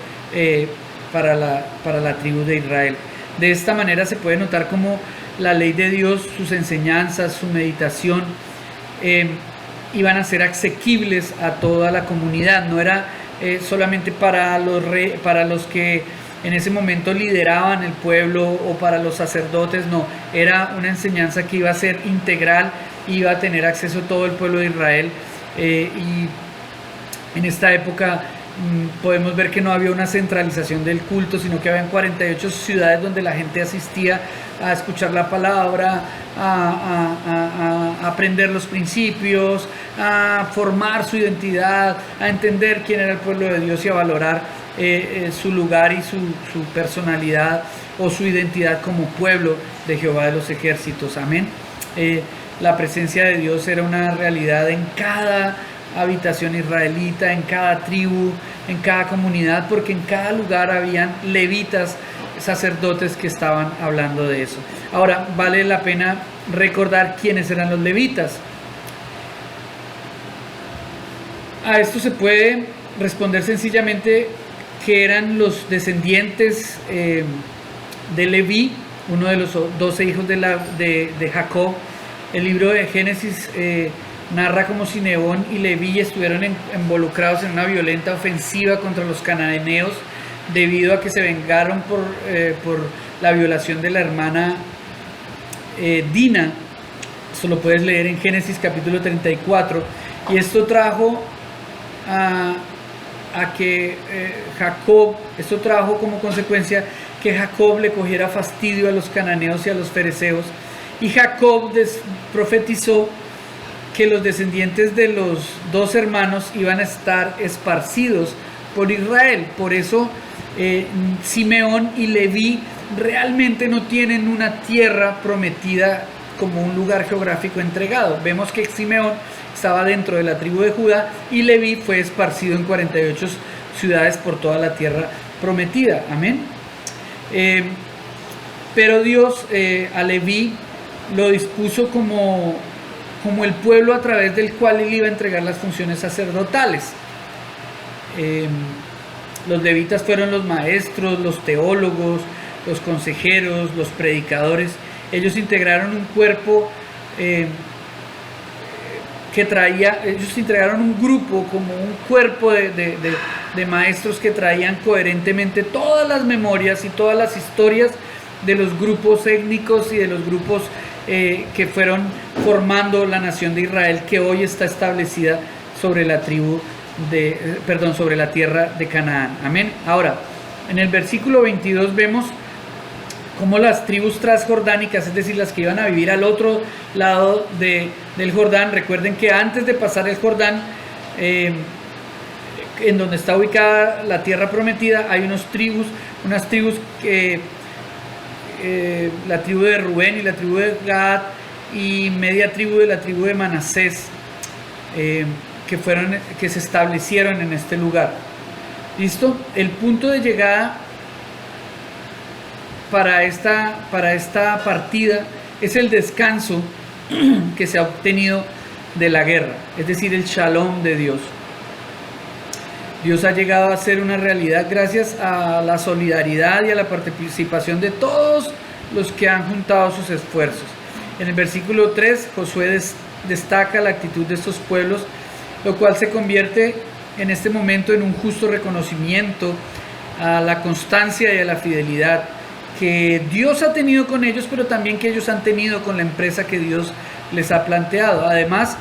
para la tribu de Israel. De esta manera se puede notar cómo la ley de Dios, sus enseñanzas, su meditación, iban a ser asequibles a toda la comunidad. No era solamente para los que en ese momento lideraban el pueblo o para los sacerdotes, no, era una enseñanza que iba a ser integral, iba a tener acceso todo el pueblo de Israel, y en esta época podemos ver que no había una centralización del culto, sino que habían 48 ciudades donde la gente asistía a escuchar la palabra, a aprender los principios, a formar su identidad, a entender quién era el pueblo de Dios y a valorar su lugar y su personalidad o su identidad como pueblo de Jehová de los ejércitos. Amén. La presencia de Dios era una realidad en cada habitación israelita, en cada tribu, en cada comunidad, porque en cada lugar habían levitas, sacerdotes que estaban hablando de eso. Ahora, vale la pena recordar quiénes eran los levitas. A esto se puede responder sencillamente que eran los descendientes de Leví, uno de los 12 hijos de Jacob. El libro de Génesis narra cómo Simeón y Leví estuvieron involucrados en una violenta ofensiva contra los cananeos debido a que se vengaron por la violación de la hermana Dina. Eso lo puedes leer en Génesis capítulo 34. Y esto trajo esto trajo como consecuencia que Jacob le cogiera fastidio a los cananeos y a los fereceos. Y Jacob profetizó que los descendientes de los dos hermanos iban a estar esparcidos por Israel. Por eso Simeón y Leví realmente no tienen una tierra prometida como un lugar geográfico entregado. Vemos que Simeón estaba dentro de la tribu de Judá y Leví fue esparcido en 48 ciudades por toda la tierra prometida. Amén. Pero Dios a Leví lo dispuso como el pueblo a través del cual él iba a entregar las funciones sacerdotales. Los levitas fueron los maestros, los teólogos, los consejeros, los predicadores. Ellos integraron un cuerpo ellos integraron un grupo como un cuerpo de maestros que traían coherentemente todas las memorias y todas las historias de los grupos étnicos y de los grupos que fueron formando la nación de Israel, que hoy está establecida sobre la sobre la tierra de Canaán. Amén. Ahora, en el versículo 22 vemos cómo las tribus transjordánicas, es decir, las que iban a vivir al otro lado del Jordán, recuerden que antes de pasar el Jordán, en donde está ubicada la tierra prometida, hay unas tribus que la tribu de Rubén y la tribu de Gad y media tribu de la tribu de Manasés, que se establecieron en este lugar. ¿Listo? El punto de llegada para esta partida es el descanso que se ha obtenido de la guerra, es decir, el shalom de Dios. Dios ha llegado a ser una realidad gracias a la solidaridad y a la participación de todos los que han juntado sus esfuerzos. En el versículo 3, Josué destaca la actitud de estos pueblos, lo cual se convierte en este momento en un justo reconocimiento a la constancia y a la fidelidad que Dios ha tenido con ellos, pero también que ellos han tenido con la empresa que Dios les ha planteado. Además,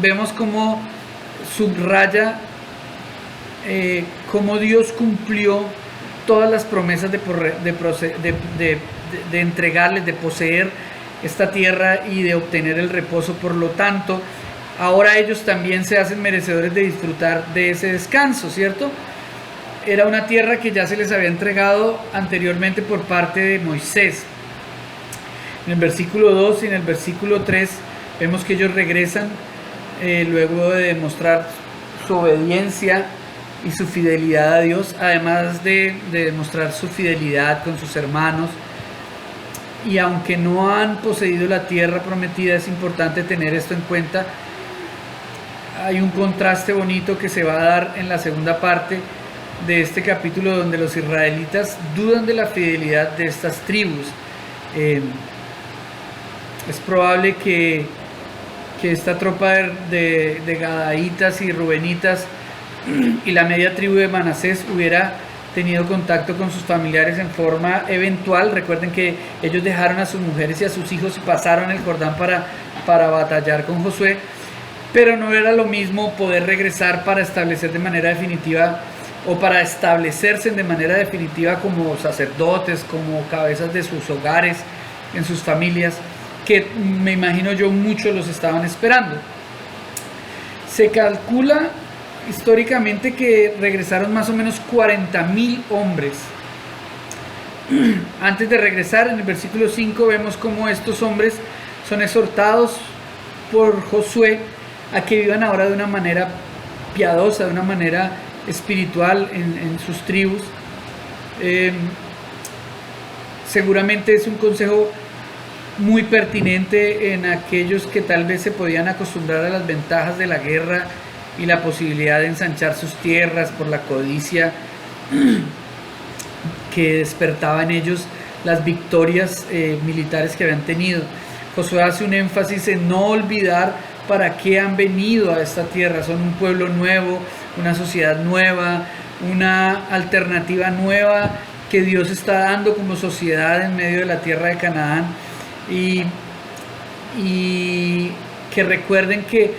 vemos cómo subraya cómo Dios cumplió todas las promesas de entregarles, de poseer esta tierra y de obtener el reposo. Por lo tanto, ahora ellos también se hacen merecedores de disfrutar de ese descanso, ¿cierto? Era una tierra que ya se les había entregado anteriormente por parte de Moisés. En el versículo 2 y en el versículo 3 vemos que ellos regresan luego de demostrar su obediencia y su fidelidad a Dios, además de demostrar su fidelidad con sus hermanos. Y aunque no han poseído la tierra prometida, es importante tener esto en cuenta. Hay un contraste bonito que se va a dar en la segunda parte de este capítulo, donde los israelitas dudan de la fidelidad de estas tribus. Es probable que esta tropa de Gadaitas y Rubenitas y la media tribu de Manasés hubiera tenido contacto con sus familiares en forma eventual. Recuerden que ellos dejaron a sus mujeres y a sus hijos y pasaron el Jordán para batallar con Josué, pero no era lo mismo poder regresar para establecer de manera definitiva, o para establecerse de manera definitiva como sacerdotes, como cabezas de sus hogares, en sus familias, que me imagino yo muchos los estaban esperando. Se calcula históricamente que regresaron más o menos 40,000 hombres. Antes de regresar, en el versículo 5 vemos cómo estos hombres son exhortados por Josué a que vivan ahora de una manera piadosa, de una manera espiritual en sus tribus. Seguramente es un consejo muy pertinente en aquellos que tal vez se podían acostumbrar a las ventajas de la guerra y la posibilidad de ensanchar sus tierras por la codicia que despertaba en ellos las victorias militares que habían tenido. Josué hace un énfasis en no olvidar para qué han venido a esta tierra. Son un pueblo nuevo, una sociedad nueva, una alternativa nueva que Dios está dando como sociedad en medio de la tierra de Canaán, y que recuerden que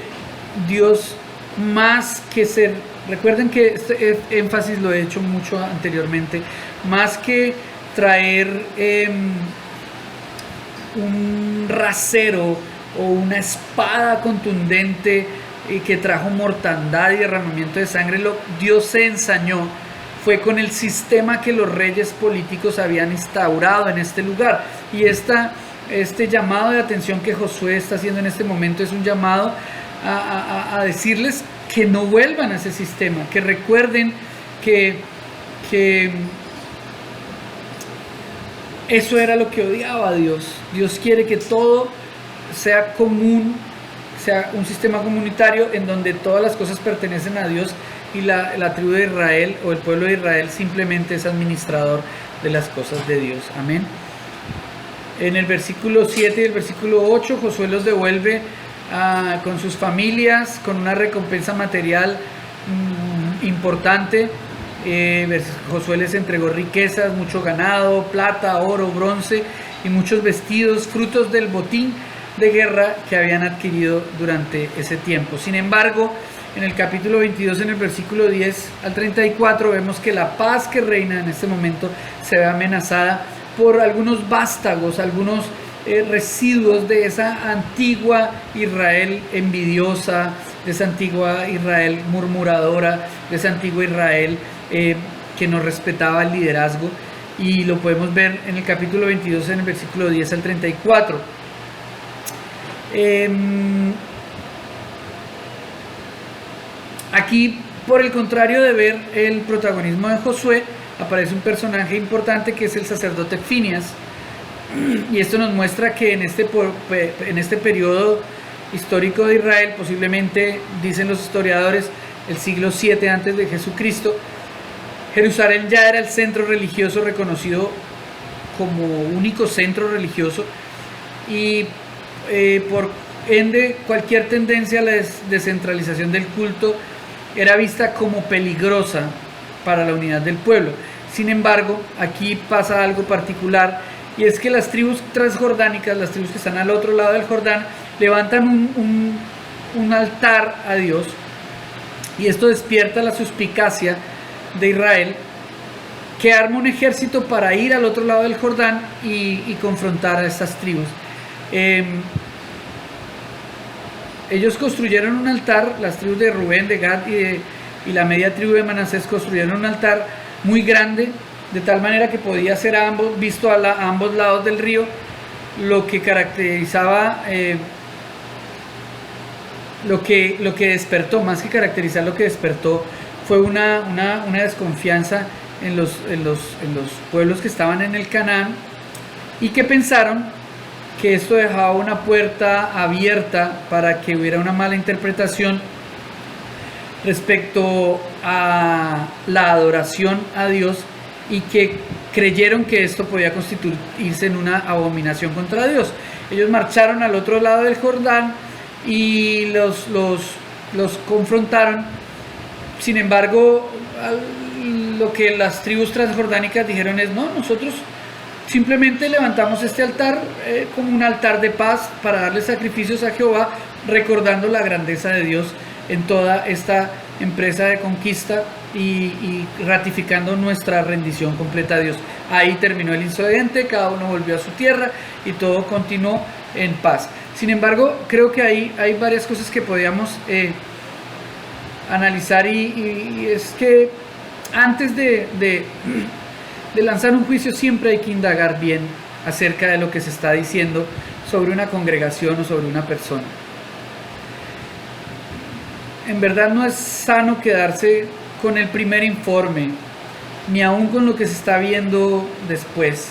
Dios, más que ser, recuerden que este énfasis lo he hecho mucho anteriormente, más que traer un rasero o una espada contundente que trajo mortandad y derramamiento de sangre, Dios se ensañó fue con el sistema que los reyes políticos habían instaurado en este lugar. Y este llamado de atención que Josué está haciendo en este momento es un llamado a decirles que no vuelvan a ese sistema, que recuerden que eso era lo que odiaba a Dios. Dios quiere que todo sea común, sea un sistema comunitario en donde todas las cosas pertenecen a Dios, y la tribu de Israel o el pueblo de Israel simplemente es administrador de las cosas de Dios. Amén. En el versículo 7 y el versículo 8, Josué los devuelve con sus familias, con una recompensa material importante. Josué les entregó riquezas, mucho ganado, plata, oro, bronce y muchos vestidos, frutos del botín de guerra que habían adquirido durante ese tiempo. Sin embargo, en el capítulo 22, en el versículo 10 al 34, vemos que la paz que reina en este momento se ve amenazada por algunos vástagos, algunos residuos de esa antigua Israel envidiosa, de esa antigua Israel murmuradora, de esa antigua Israel que no respetaba el liderazgo, y lo podemos ver en el capítulo 22, en el versículo 10 al 34. Aquí, por el contrario de ver el protagonismo de Josué, aparece un personaje importante que es el sacerdote Fineas, y esto nos muestra que en este periodo histórico de Israel, posiblemente, dicen los historiadores, el siglo 7 antes de Jesucristo, Jerusalén ya era el centro religioso reconocido como único centro religioso, y por ende cualquier tendencia a la descentralización del culto era vista como peligrosa para la unidad del pueblo. Sin embargo, aquí pasa algo particular, y es que las tribus transjordánicas, las tribus que están al otro lado del Jordán, levantan un altar a Dios, y esto despierta la suspicacia de Israel, que arma un ejército para ir al otro lado del Jordán y confrontar a estas tribus. Ellos construyeron un altar, las tribus de Rubén, de Gad y la media tribu de Manasés construyeron un altar muy grande, de tal manera que podía ser visto a ambos lados del río, lo que caracterizaba, lo que despertó, más que caracterizar, lo que despertó fue una desconfianza en los pueblos que estaban en el Canaán, y que pensaron que esto dejaba una puerta abierta para que hubiera una mala interpretación respecto a la adoración a Dios, y que creyeron que esto podía constituirse en una abominación contra Dios. Ellos marcharon al otro lado del Jordán y los confrontaron. Sin embargo, lo que las tribus transjordánicas dijeron es: no, nosotros simplemente levantamos este altar como un altar de paz para darle sacrificios a Jehová, recordando la grandeza de Dios en toda esta empresa de conquista y ratificando nuestra rendición completa a Dios. Ahí terminó el incidente, cada uno volvió a su tierra y todo continuó en paz. Sin embargo, creo que hay varias cosas que podíamos analizar, y es que antes de lanzar un juicio siempre hay que indagar bien acerca de lo que se está diciendo sobre una congregación o sobre una persona. En verdad no es sano quedarse con el primer informe, ni aún con lo que se está viendo después.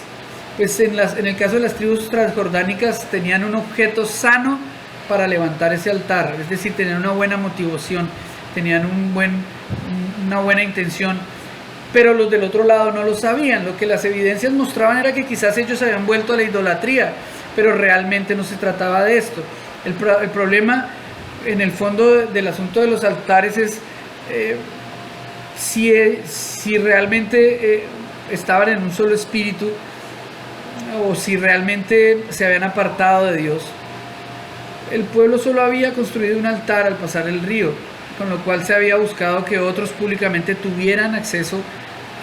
Pues en el caso de las tribus transjordánicas tenían un objeto sano para levantar ese altar, es decir, tenían una buena motivación, tenían una buena intención, pero los del otro lado no lo sabían. Lo que las evidencias mostraban era que quizás ellos habían vuelto a la idolatría, pero realmente no se trataba de esto. El problema en el fondo del asunto de los altares es si realmente estaban en un solo espíritu, o si realmente se habían apartado de Dios. El pueblo solo había construido un altar al pasar el río, con lo cual se había buscado que otros públicamente tuvieran acceso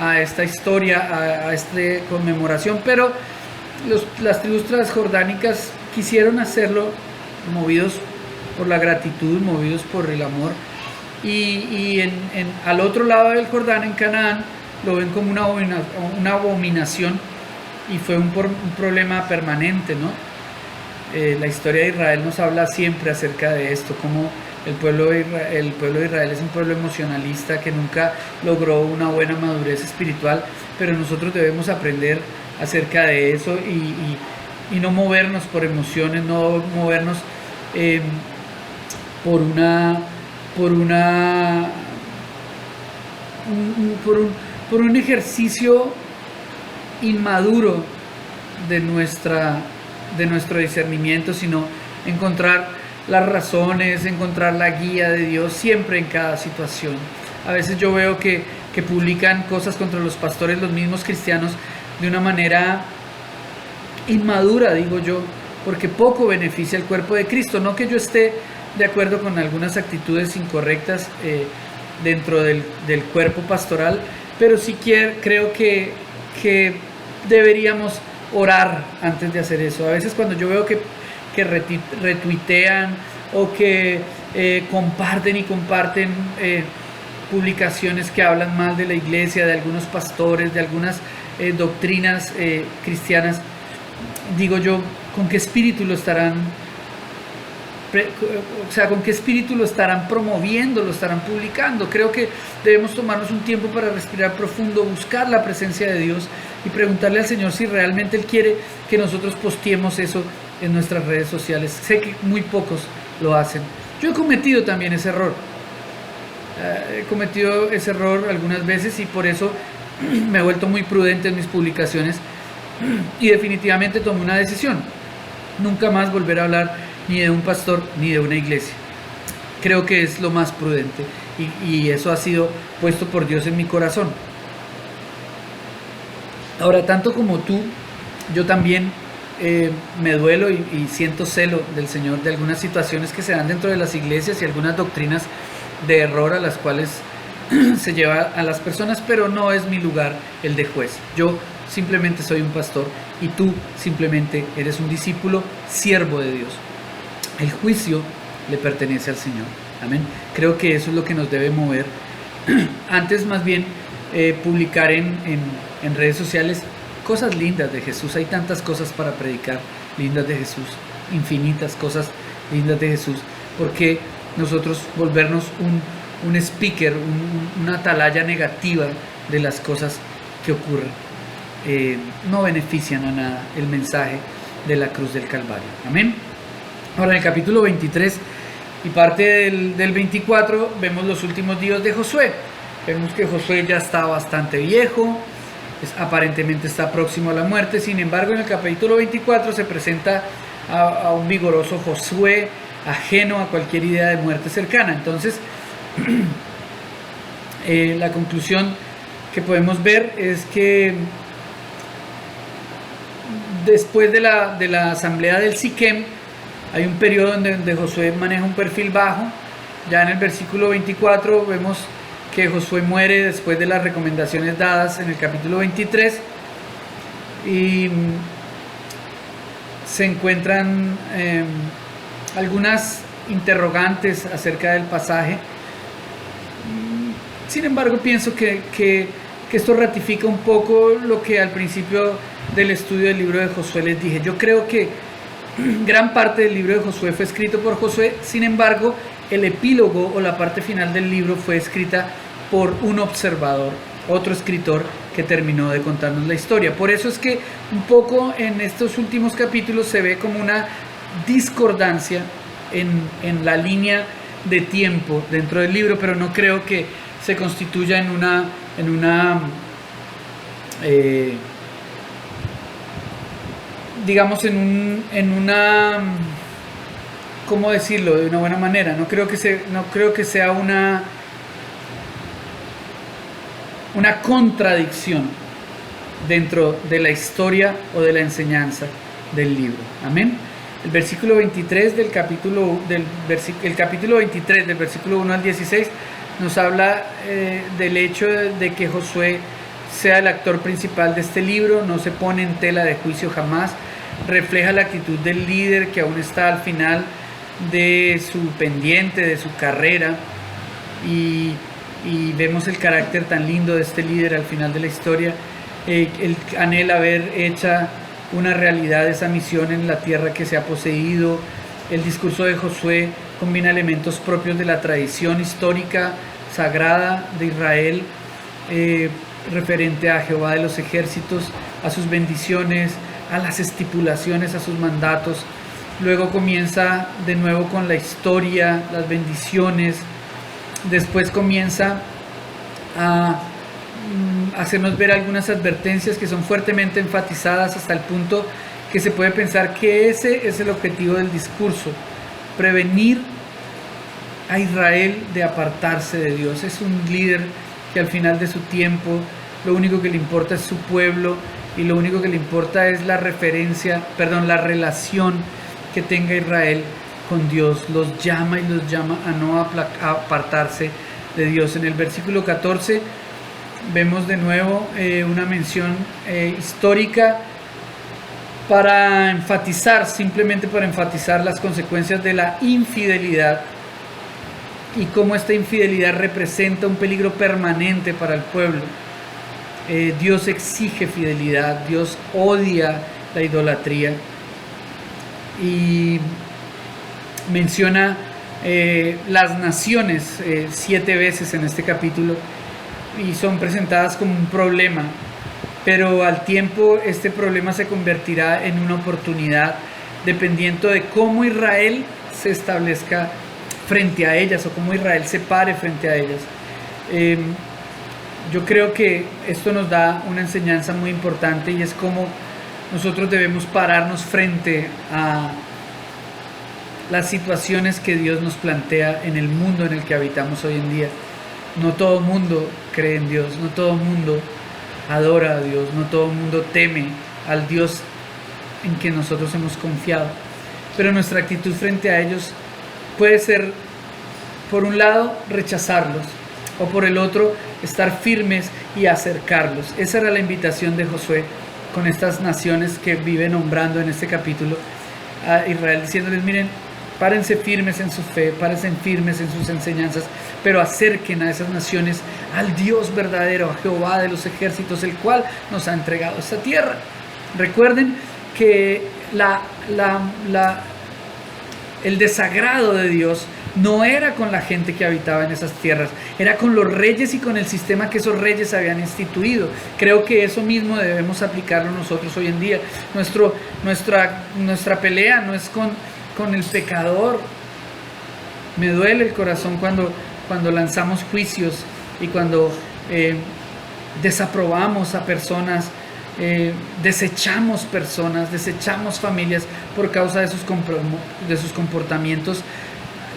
a esta historia, a esta conmemoración, pero las tribus transjordánicas quisieron hacerlo movidos por la gratitud, movidos por el amor, y al otro lado del Jordán, en Canaán, lo ven como una abominación, y fue un problema permanente, ¿no? La historia de Israel nos habla siempre acerca de esto, como el pueblo de Israel es un pueblo emocionalista que nunca logró una buena madurez espiritual, pero nosotros debemos aprender acerca de eso y no movernos por emociones, no movernos por un ejercicio inmaduro de nuestro discernimiento, sino encontrar las razones, encontrar la guía de Dios siempre en cada situación. A veces yo veo que publican cosas contra los pastores, los mismos cristianos, de una manera inmadura, digo yo, porque poco beneficia al cuerpo de Cristo. No que yo esté de acuerdo con algunas actitudes incorrectas dentro del cuerpo pastoral, pero sí creo que deberíamos orar antes de hacer eso. A veces cuando yo veo que retuitean o que comparten publicaciones que hablan mal de la iglesia, de algunos pastores, de algunas doctrinas cristianas, digo yo, ¿con qué espíritu lo estarán con qué espíritu lo estarán promoviendo, lo estarán publicando? Creo que debemos tomarnos un tiempo para respirar profundo, buscar la presencia de Dios y preguntarle al Señor si realmente Él quiere que nosotros posteemos eso en nuestras redes sociales. Sé que muy pocos lo hacen. Yo he cometido también ese error. Algunas veces, y por eso me he vuelto muy prudente en mis publicaciones, y definitivamente tomé una decisión: nunca más volver a hablar ni de un pastor ni de una iglesia. Creo que es lo más prudente. y eso ha sido puesto por Dios en mi corazón. Ahora, tanto como tú, yo también me duelo y siento celo del Señor de algunas situaciones que se dan dentro de las iglesias y algunas doctrinas de error a las cuales se lleva a las personas, pero no es mi lugar el de juez. Yo simplemente soy un pastor y tú simplemente eres un discípulo, siervo de Dios. El juicio le pertenece al Señor. Amén. Creo que eso es lo que nos debe mover. Antes más bien publicar en redes sociales cosas lindas de Jesús. Hay tantas cosas para predicar lindas de Jesús, infinitas cosas lindas de Jesús. Porque nosotros volvernos un speaker, una atalaya negativa de las cosas que ocurren, no benefician a nada el mensaje de la cruz del Calvario. Amén. Ahora, en el capítulo 23 y parte del 24 vemos los últimos días de Josué. Vemos que Josué ya está bastante viejo, aparentemente está próximo a la muerte. Sin embargo, en el capítulo 24 se presenta a un vigoroso Josué, ajeno a cualquier idea de muerte cercana. Entonces, la conclusión que podemos ver es que después de la asamblea del Siquem, hay un periodo donde Josué maneja un perfil bajo. Ya en el versículo 24 vemos que Josué muere después de las recomendaciones dadas en el capítulo 23 y se encuentran algunas interrogantes acerca del pasaje. Sin embargo, pienso que esto ratifica un poco lo que al principio del estudio del libro de Josué les dije. Yo creo que gran parte del libro de Josué fue escrito por Josué. Sin embargo, el epílogo o la parte final del libro fue escrita por un observador, otro escritor que terminó de contarnos la historia. Por eso es que un poco en estos últimos capítulos se ve como una discordancia en la línea de tiempo dentro del libro, pero no creo que se constituya en una digamos en una ¿cómo decirlo de una buena manera? No creo que sea una contradicción dentro de la historia o de la enseñanza del libro. Amén. El versículo 23 del capítulo el capítulo 23 del versículo 1 al 16 nos habla del hecho de que Josué sea el actor principal de este libro. No se pone en tela de juicio jamás. Refleja la actitud del líder que aún está al final de su pendiente, de su carrera, y vemos el carácter tan lindo de este líder al final de la historia. Él anhela ver hecha una realidad esa misión en la tierra que se ha poseído. El discurso de Josué combina elementos propios de la tradición histórica sagrada de Israel, referente a Jehová de los ejércitos, a sus bendiciones, a las estipulaciones, a sus mandatos. Luego comienza de nuevo con la historia, las bendiciones. Después comienza a hacernos ver algunas advertencias que son fuertemente enfatizadas hasta el punto que se puede pensar que ese es el objetivo del discurso: prevenir a Israel de apartarse de Dios. Es un líder que al final de su tiempo lo único que le importa es su pueblo, y lo único que le importa es la relación que tenga Israel con Dios. Los llama a no apartarse de Dios. En el versículo 14 vemos de nuevo una mención histórica simplemente para enfatizar las consecuencias de la infidelidad y cómo esta infidelidad representa un peligro permanente para el pueblo. Dios exige fidelidad, Dios odia la idolatría, y menciona las naciones 7 veces en este capítulo, y son presentadas como un problema, pero al tiempo este problema se convertirá en una oportunidad dependiendo de cómo Israel se establezca frente a ellas, o cómo Israel se pare frente a ellas. Yo creo que esto nos da una enseñanza muy importante, y es cómo nosotros debemos pararnos frente las situaciones que Dios nos plantea en el mundo en el que habitamos hoy en día. No todo el mundo cree en Dios, no todo el mundo adora a Dios, no todo el mundo teme al Dios en que nosotros hemos confiado. Pero nuestra actitud frente a ellos puede ser, por un lado, rechazarlos, o por el otro, estar firmes y acercarlos. Esa era la invitación de Josué con estas naciones que vive nombrando en este capítulo a Israel, diciéndoles: miren, párense firmes en su fe, párense firmes en sus enseñanzas, pero acerquen a esas naciones al Dios verdadero, a Jehová de los ejércitos, el cual nos ha entregado esta tierra. Recuerden que el desagrado de Dios no era con la gente que habitaba en esas tierras, era con los reyes y con el sistema que esos reyes habían instituido. Creo que eso mismo debemos aplicarlo nosotros hoy en día. Nuestra pelea no es con el pecador. Me duele el corazón cuando lanzamos juicios y cuando desaprobamos a personas, desechamos personas, desechamos familias por causa de sus comportamientos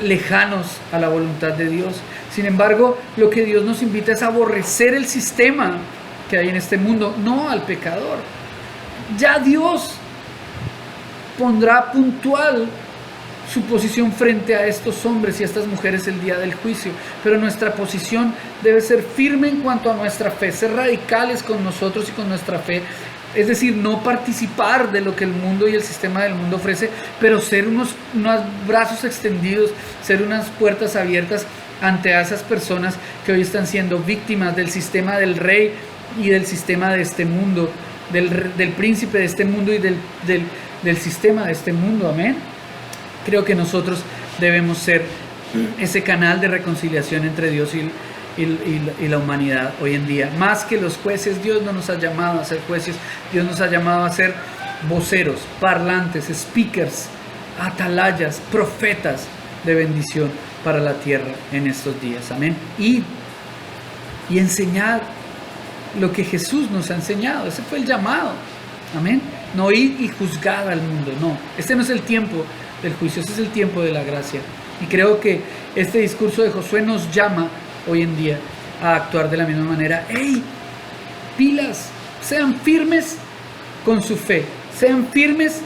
lejanos a la voluntad de Dios. Sin embargo, lo que Dios nos invita es a aborrecer el sistema que hay en este mundo, no al pecador. Ya Dios pondrá puntual su posición frente a estos hombres y a estas mujeres el día del juicio, pero nuestra posición debe ser firme en cuanto a nuestra fe, ser radicales con nosotros y con nuestra fe. Es decir, no participar de lo que el mundo y el sistema del mundo ofrece, pero ser unos brazos extendidos, ser unas puertas abiertas ante esas personas que hoy están siendo víctimas del sistema del rey y del sistema de este mundo, del príncipe de este mundo y del sistema de este mundo. Amén. Creo que nosotros debemos ser ese canal de reconciliación entre Dios y la humanidad hoy en día. Más que los jueces, Dios no nos ha llamado a ser jueces, Dios nos ha llamado a ser voceros, parlantes, speakers, atalayas, profetas de bendición para la tierra en estos días. Amén. Y enseñar lo que Jesús nos ha enseñado. Ese fue el llamado. Amén. No ir y juzgar al mundo, no. Este no es el tiempo del juicio, este es el tiempo de la gracia. Y creo que este discurso de Josué nos llama hoy en día a actuar de la misma manera. ¡Ey! Pilas, sean firmes con su fe, sean firmes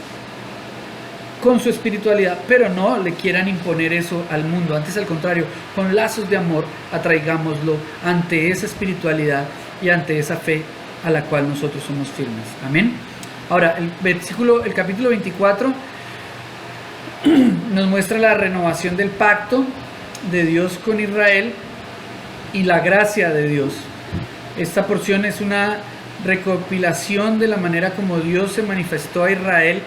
con su espiritualidad, pero no le quieran imponer eso al mundo. Antes, al contrario, con lazos de amor atraigámoslo ante esa espiritualidad y ante esa fe a la cual nosotros somos firmes. Amén. Ahora, el capítulo 24 nos muestra la renovación del pacto de Dios con Israel y la gracia de Dios. Esta porción es una recopilación de la manera como Dios se manifestó a Israel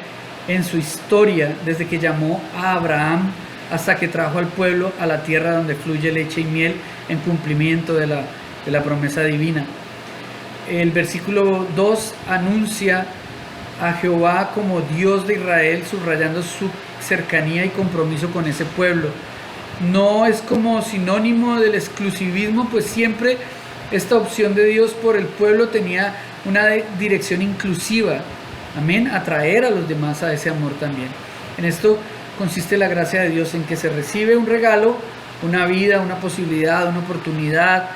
en su historia, desde que llamó a Abraham hasta que trajo al pueblo a la tierra donde fluye leche y miel, en cumplimiento de la promesa divina. El versículo 2 anuncia a Jehová como Dios de Israel, subrayando su cercanía y compromiso con ese pueblo. No es como sinónimo del exclusivismo, pues siempre esta opción de Dios por el pueblo tenía una dirección inclusiva. Amén, atraer a los demás a ese amor también. En esto consiste la gracia de Dios, en que se recibe un regalo, una vida, una posibilidad, una oportunidad,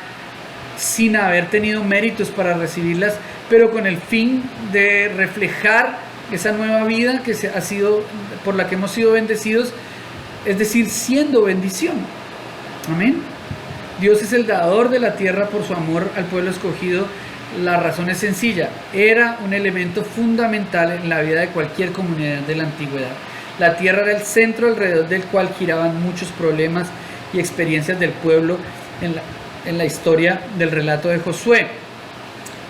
sin haber tenido méritos para recibirlas, pero con el fin de reflejar esa nueva vida que ha sido, por la que hemos sido bendecidos, es decir, siendo bendición. Amén. Dios es el dador de la tierra por su amor al pueblo escogido. La razón es sencilla: era un elemento fundamental en la vida de cualquier comunidad de la antigüedad. La tierra era el centro alrededor del cual giraban muchos problemas y experiencias del pueblo en la historia del relato de Josué.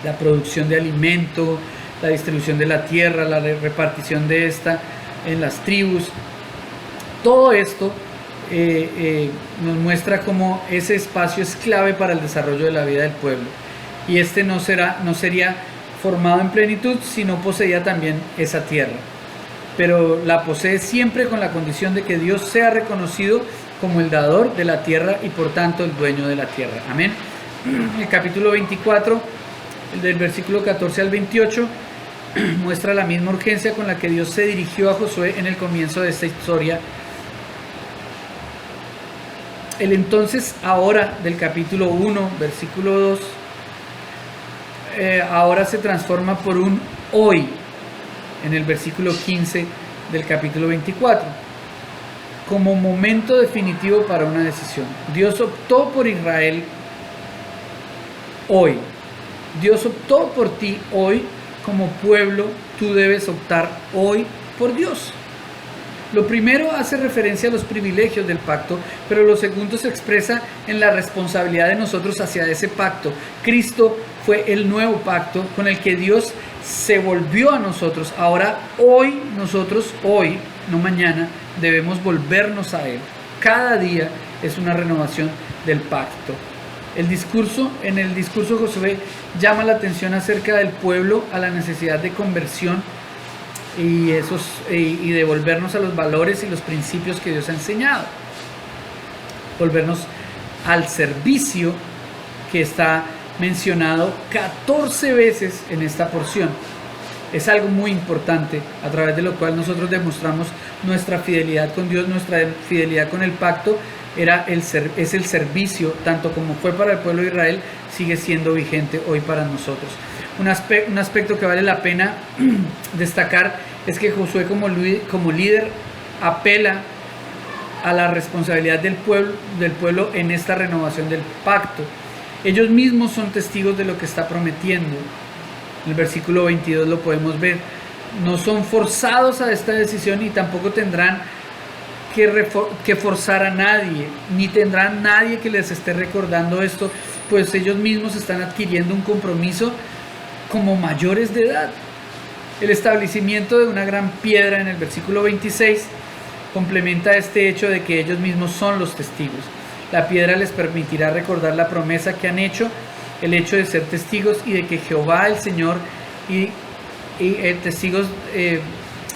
La producción de alimento, la distribución de la tierra, la repartición de esta en las tribus. Todo esto nos muestra cómo ese espacio es clave para el desarrollo de la vida del pueblo. Y este no sería formado en plenitud si no poseía también esa tierra. Pero la posee siempre con la condición de que Dios sea reconocido como el dador de la tierra y por tanto el dueño de la tierra. Amén. El capítulo 24, del versículo 14 al 28, muestra la misma urgencia con la que Dios se dirigió a Josué en el comienzo de esta historia el entonces ahora del capítulo 1, versículo 2, ahora se transforma por un hoy en el versículo 15 del capítulo 24, como momento definitivo para una decisión. Dios optó por Israel hoy. Dios optó por ti hoy como pueblo. Tú debes optar hoy por Dios. Lo primero hace referencia a los privilegios del pacto, pero lo segundo se expresa en la responsabilidad de nosotros hacia ese pacto. Cristo fue el nuevo pacto con el que Dios se volvió a nosotros. Ahora, hoy, nosotros, hoy, no mañana, debemos volvernos a Él. Cada día es una renovación del pacto. En el discurso Josué llama la atención acerca del pueblo a la necesidad de conversión y de volvernos a los valores y los principios que Dios ha enseñado. Volvernos al servicio que está mencionado 14 veces en esta porción. Es algo muy importante, a través de lo cual nosotros demostramos nuestra fidelidad con Dios, nuestra fidelidad con el pacto. Es el servicio, tanto como fue para el pueblo de Israel, sigue siendo vigente hoy para nosotros. Un aspecto que vale la pena destacar es que Josué como líder apela a la responsabilidad del pueblo en esta renovación del pacto. Ellos mismos son testigos de lo que está prometiendo. En el versículo 22 lo podemos ver. No son forzados a esta decisión y tampoco tendrán que forzar a nadie, ni tendrán nadie que les esté recordando esto, pues ellos mismos están adquiriendo un compromiso como mayores de edad. El establecimiento de una gran piedra en el versículo 26 complementa este hecho de que ellos mismos son los testigos. La piedra les permitirá recordar la promesa que han hecho, el hecho de ser testigos y de que Jehová el Señor y testigos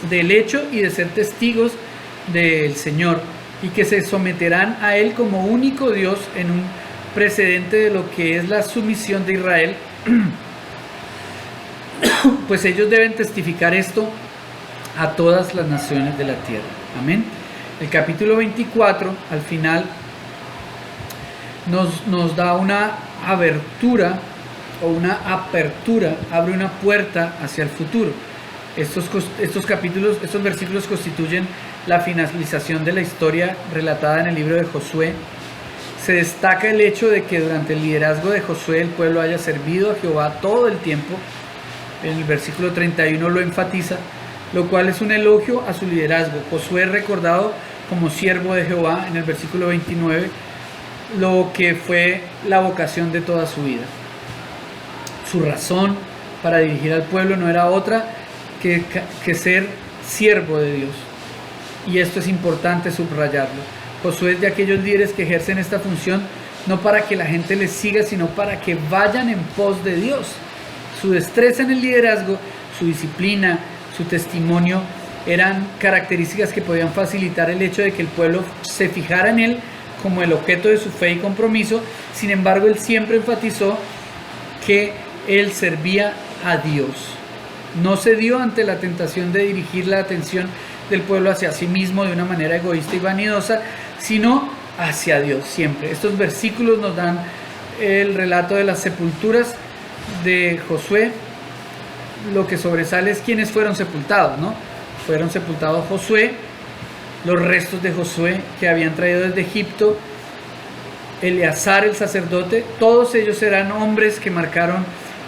del hecho y de ser testigos del Señor, y que se someterán a Él como único Dios en un precedente de lo que es la sumisión de Israel. Pues ellos deben testificar esto a todas las naciones de la tierra. Amén. El capítulo 24 al final nos da una abertura o una apertura, abre una puerta hacia el futuro. Estos versículos constituyen la finalización de la historia relatada en el libro de Josué. Se destaca el hecho de que durante el liderazgo de Josué el pueblo haya servido a Jehová todo el tiempo. En el versículo 31 lo enfatiza, lo cual es un elogio a su liderazgo. Josué es recordado como siervo de Jehová en el versículo 29, lo que fue la vocación de toda su vida. Su razón para dirigir al pueblo no era otra que ser siervo de Dios. Y esto es importante subrayarlo. Josué es de aquellos líderes que ejercen esta función no para que la gente les siga, sino para que vayan en pos de Dios. Su destreza en el liderazgo, su disciplina, su testimonio eran características que podían facilitar el hecho de que el pueblo se fijara en él como el objeto de su fe y compromiso. Sin embargo, él siempre enfatizó que él servía a Dios. No cedió ante la tentación de dirigir la atención del pueblo hacia sí mismo de una manera egoísta y vanidosa, sino hacia Dios siempre. Estos versículos nos dan el relato de las sepulturas de Josué. Lo que sobresale es quienes fueron sepultados, ¿no? Fueron sepultados Josué, los restos de Josué que habían traído desde Egipto, Eleazar el sacerdote. Todos ellos eran hombres que marcaron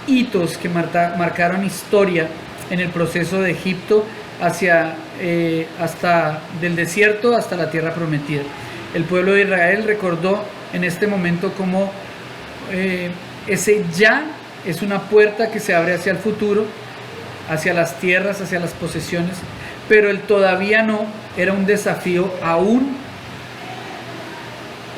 hitos, que marcaron historia en el proceso de Egipto hasta del desierto hasta la tierra prometida. El pueblo de Israel recordó en este momento cómo ese ya es una puerta que se abre hacia el futuro, hacia las tierras, hacia las posesiones, pero el todavía no era un desafío aún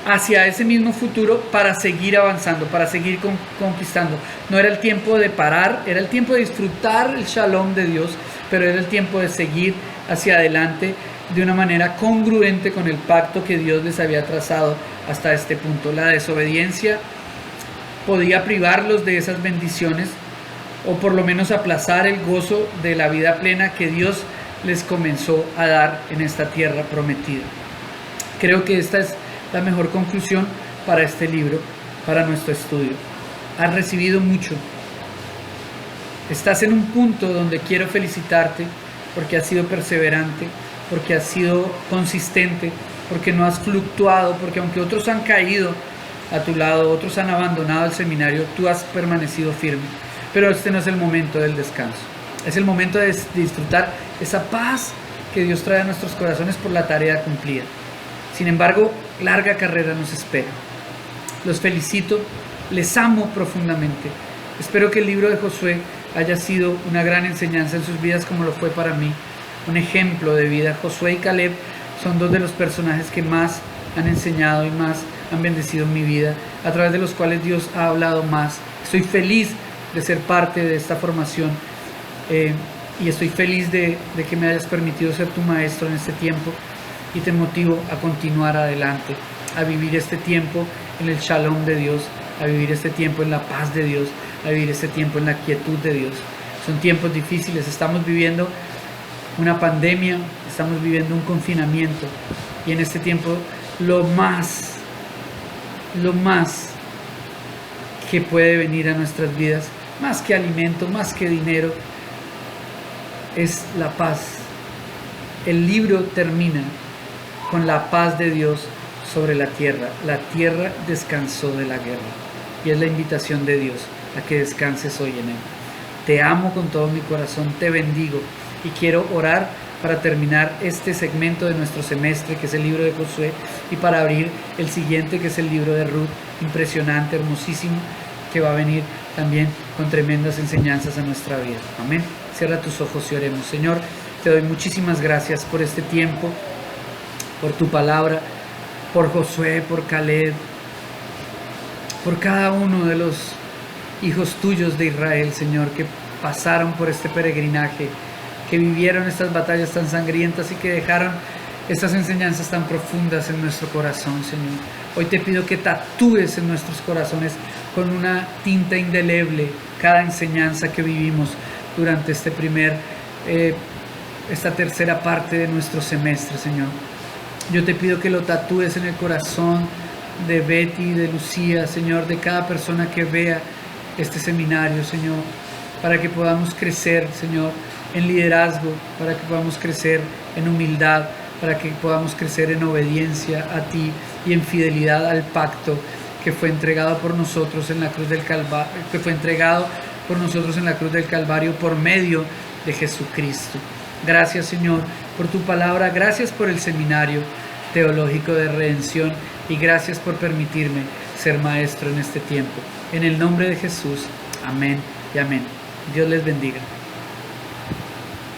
hacia ese mismo futuro para seguir avanzando, para seguir conquistando. No era el tiempo de parar, era el tiempo de disfrutar el shalom de Dios, pero era el tiempo de seguir hacia adelante de una manera congruente con el pacto que Dios les había trazado hasta este punto. La desobediencia podía privarlos de esas bendiciones, o por lo menos aplazar el gozo de la vida plena que Dios les comenzó a dar en esta tierra prometida. Creo que esta es la mejor conclusión para este libro, para nuestro estudio. Has recibido mucho. Estás en un punto donde quiero felicitarte porque has sido perseverante, porque has sido consistente, porque no has fluctuado, porque aunque otros han caído a tu lado, otros han abandonado el seminario, tú has permanecido firme. Pero este no es el momento del descanso. Es el momento de disfrutar esa paz que Dios trae a nuestros corazones por la tarea cumplida. Sin embargo, larga carrera nos espera. Los felicito, les amo profundamente. Espero que el libro de Josué haya sido una gran enseñanza en sus vidas como lo fue para mí. Un ejemplo de vida. Josué y Caleb son dos de los personajes que más han enseñado y más han bendecido mi vida, a través de los cuales Dios ha hablado más. Estoy feliz de ser parte de esta formación y estoy feliz de que me hayas permitido ser tu maestro en este tiempo, y te motivo a continuar adelante, a vivir este tiempo en el shalom de Dios, a vivir este tiempo en la paz de Dios, a vivir este tiempo en la quietud de Dios. Son tiempos difíciles, estamos viviendo una pandemia, estamos viviendo un confinamiento, y en este tiempo lo más que puede venir a nuestras vidas, más que alimento, más que dinero, es la paz. El libro termina con la paz de Dios sobre la tierra. La tierra descansó de la guerra, y es la invitación de Dios a que descanses hoy en Él. Te amo con todo mi corazón, te bendigo, y quiero orar para terminar este segmento de nuestro semestre, que es el libro de Josué, y para abrir el siguiente, que es el libro de Ruth, impresionante, hermosísimo, que va a venir también con tremendas enseñanzas a nuestra vida. Amén. Cierra tus ojos y oremos. Señor, te doy muchísimas gracias por este tiempo, por tu palabra, por Josué, por Caleb, por cada uno de los hijos tuyos de Israel, Señor, que pasaron por este peregrinaje, que vivieron estas batallas tan sangrientas y que dejaron estas enseñanzas tan profundas en nuestro corazón, Señor. Hoy te pido que tatúes en nuestros corazones con una tinta indeleble cada enseñanza que vivimos durante esta tercera parte de nuestro semestre, Señor. Yo te pido que lo tatúes en el corazón de Betty, de Lucía, Señor, de cada persona que vea este seminario, Señor, para que podamos crecer, Señor, en liderazgo, para que podamos crecer en humildad, para que podamos crecer en obediencia a ti y en fidelidad al pacto que fue entregado por nosotros en la cruz del Calvario, por medio de Jesucristo. Gracias, Señor, por tu palabra, gracias por el seminario teológico de redención, y gracias por permitirme ser maestro en este tiempo. En el nombre de Jesús, amén y amén. Dios les bendiga.